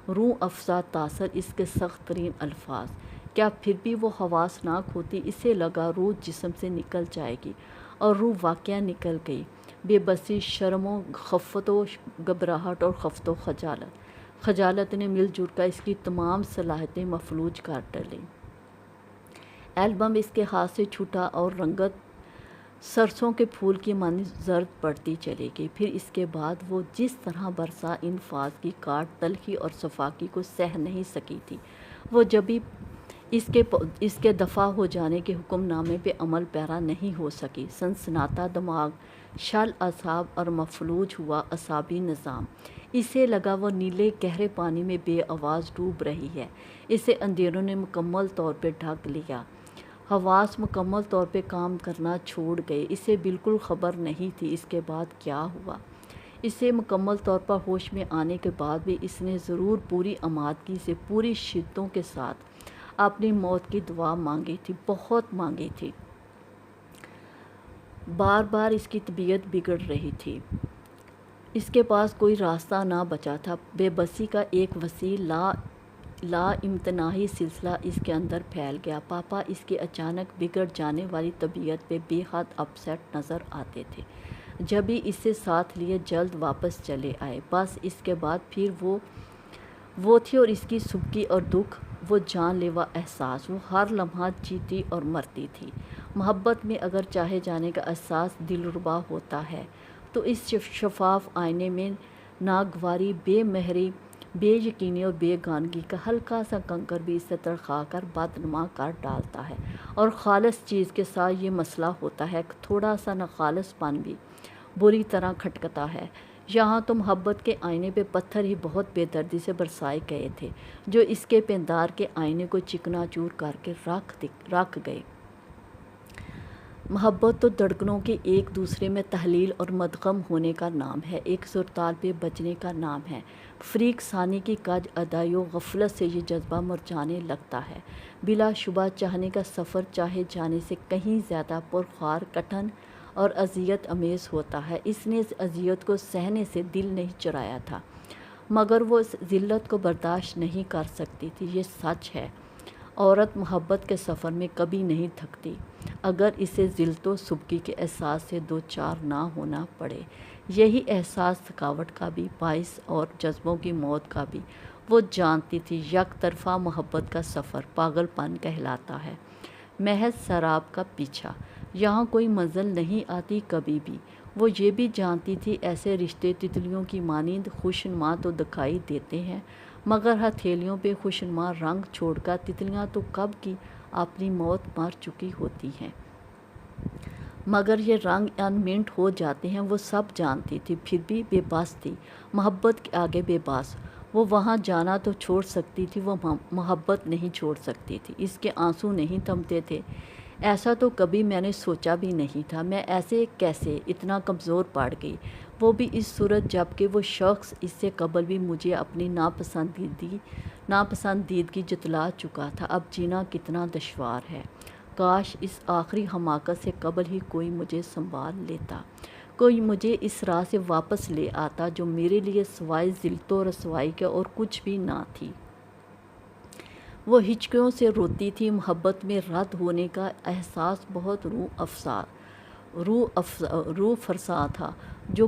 روح افزا تاثر، اس کے سخت ترین الفاظ، کیا پھر بھی وہ حواسناک ہوتی؟ اسے لگا روح جسم سے نکل جائے گی، اور روح واقعہ نکل گئی۔ بے بسی، شرم و خفت و گھبراہٹ اور خفت و خجالت نے مل جل کر اس کی تمام صلاحیتیں مفلوج کر ڈالیں۔ البم اس کے ہاتھ سے چھوٹا اور رنگت سرسوں کے پھول کی مانند زرد پڑتی چلی گئی۔ پھر اس کے بعد وہ جس طرح برسا انفاذ کی کاٹ تلخی اور صفاقی کو سہ نہیں سکی تھی، وہ جبھی اس کے دفع ہو جانے کے حکم نامے پہ عمل پیرا نہیں ہو سکی۔ سنسناتا دماغ، شل اعصاب اور مفلوج ہوا اعصابی نظام، اسے لگا وہ نیلے گہرے پانی میں بے آواز ڈوب رہی ہے۔ اسے اندھیروں نے مکمل طور پہ ڈھک لیا، حواس مکمل طور پہ کام کرنا چھوڑ گئے۔ اسے بالکل خبر نہیں تھی اس کے بعد کیا ہوا۔ اسے مکمل طور پر ہوش میں آنے کے بعد بھی اس نے ضرور پوری آمادگی سے، پوری شدتوں کے ساتھ اپنی موت کی دعا مانگی تھی، بہت مانگی تھی۔ بار بار اس کی طبیعت بگڑ رہی تھی، اس کے پاس کوئی راستہ نہ بچا تھا۔ بے بسی کا ایک وسیع لا امتناعی سلسلہ اس کے اندر پھیل گیا۔ پاپا اس کی اچانک بگڑ جانے والی طبیعت پہ بے حد اپسیٹ نظر آتے تھے، جبھی اسے ساتھ لیے جلد واپس چلے آئے۔ بس اس کے بعد پھر وہ تھی اور اس کی سبکی اور دکھ، وہ جان لیوا احساس، وہ ہر لمحہ جیتی اور مرتی تھی۔ محبت میں اگر چاہے جانے کا احساس دلربا ہوتا ہے تو اس شفاف آئینے میں ناگواری، بے مہری، بے یقینی اور بے گانگی کا ہلکا سا کنکر بھی اسے تڑکا کر بدنما کر ڈالتا ہے، اور خالص چیز کے ساتھ یہ مسئلہ ہوتا ہے کہ تھوڑا سا ناخالص پن بھی بری طرح کھٹکتا ہے۔ یہاں تو محبت کے آئینے پہ پتھر ہی بہت بے دردی سے برسائے گئے تھے جو اس کے پندار کے آئینے کو چکنا چور کر کے رکھ گئے۔ محبت تو دھڑکنوں کے ایک دوسرے میں تحلیل اور مدغم ہونے کا نام ہے، ایک سرتال پہ بجنے کا نام ہے۔ فریق ثانی کی کج ادائی و غفلت سے یہ جذبہ مرجھانے لگتا ہے۔ بلا شبہ چاہنے کا سفر چاہے جانے سے کہیں زیادہ پرخار، کٹھن اور اذیت امیز ہوتا ہے۔ اس نے اس اذیت کو سہنے سے دل نہیں چرایا تھا، مگر وہ اس ذلت کو برداشت نہیں کر سکتی تھی۔ یہ سچ ہے، عورت محبت کے سفر میں کبھی نہیں تھکتی، اگر اسے ذلت و سبکی کے احساس سے دوچار نہ ہونا پڑے۔ یہی احساس تھکاوٹ کا بھی باعث اور جذبوں کی موت کا بھی۔ وہ جانتی تھی یک طرفہ محبت کا سفر پاگل پن کہلاتا ہے، محض سراب کا پیچھا، یہاں کوئی منزل نہیں آتی کبھی بھی۔ وہ یہ بھی جانتی تھی ایسے رشتے تتلیوں کی مانند خوشنما تو دکھائی دیتے ہیں، مگر ہتھیلیوں پہ خوشنما رنگ چھوڑ کر تتلیاں تو کب کی اپنی موت مر چکی ہوتی ہیں، مگر یہ رنگ انمنٹ ہو جاتے ہیں۔ وہ سب جانتی تھی، پھر بھی بے بس تھی، محبت کے آگے بے بس۔ وہ وہاں جانا تو چھوڑ سکتی تھی، وہ محبت نہیں چھوڑ سکتی تھی۔ اس کے آنسو نہیں تھمتے تھے، ایسا تو کبھی میں نے سوچا بھی نہیں تھا۔ میں ایسے کیسے اتنا کمزور پڑ گئی، وہ بھی اس صورت جب کہ وہ شخص اس سے قبل بھی مجھے اپنی ناپسندیدگی جتلا چکا تھا۔ اب جینا کتنا دشوار ہے، کاش اس آخری حماقت سے قبل ہی کوئی مجھے سنبھال لیتا، کوئی مجھے اس راہ سے واپس لے آتا جو میرے لیے سوائے ذلت و رسوائی کے اور کچھ بھی نہ تھی۔ وہ ہچکیوں سے روتی تھی۔ محبت میں رد ہونے کا احساس بہت روح فرسا تھا، جو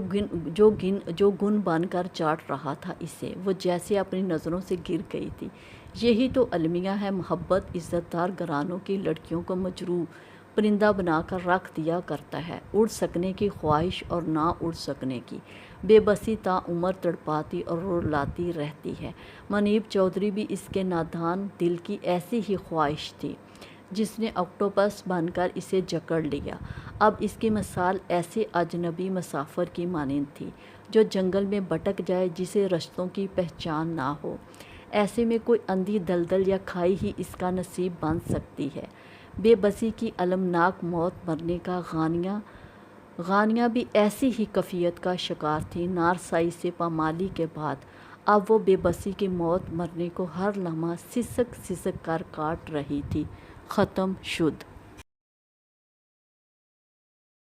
گن بن کر چاٹ رہا تھا اسے۔ وہ جیسے اپنی نظروں سے گر گئی تھی۔ یہی تو المیہ ہے محبت، عزت دار گھرانوں کی لڑکیوں کو مجروح پرندہ بنا کر رکھ دیا کرتا ہے، اڑ سکنے کی خواہش اور نہ اڑ سکنے کی بے بسی تا عمر تڑپاتی اور رلاتی رہتی ہے۔ منیب چودھری بھی اس کے نادان دل کی ایسی ہی خواہش تھی جس نے آکٹوپس بن کر اسے جکڑ لیا۔ اب اس کی مثال ایسے اجنبی مسافر کی مانند تھی جو جنگل میں بھٹک جائے، جسے رستوں کی پہچان نہ ہو۔ ایسے میں کوئی اندھی دلدل یا کھائی ہی اس کا نصیب بن سکتی ہے۔ بے بسی کی المناک موت مرنے کا غانیہ بھی ایسی ہی کیفیت کا شکار تھی۔ نارسائی سے پامالی کے بعد اب وہ بے بسی کی موت مرنے کو ہر لمحہ سسک سسک کر کاٹ رہی تھی۔ ختم شد۔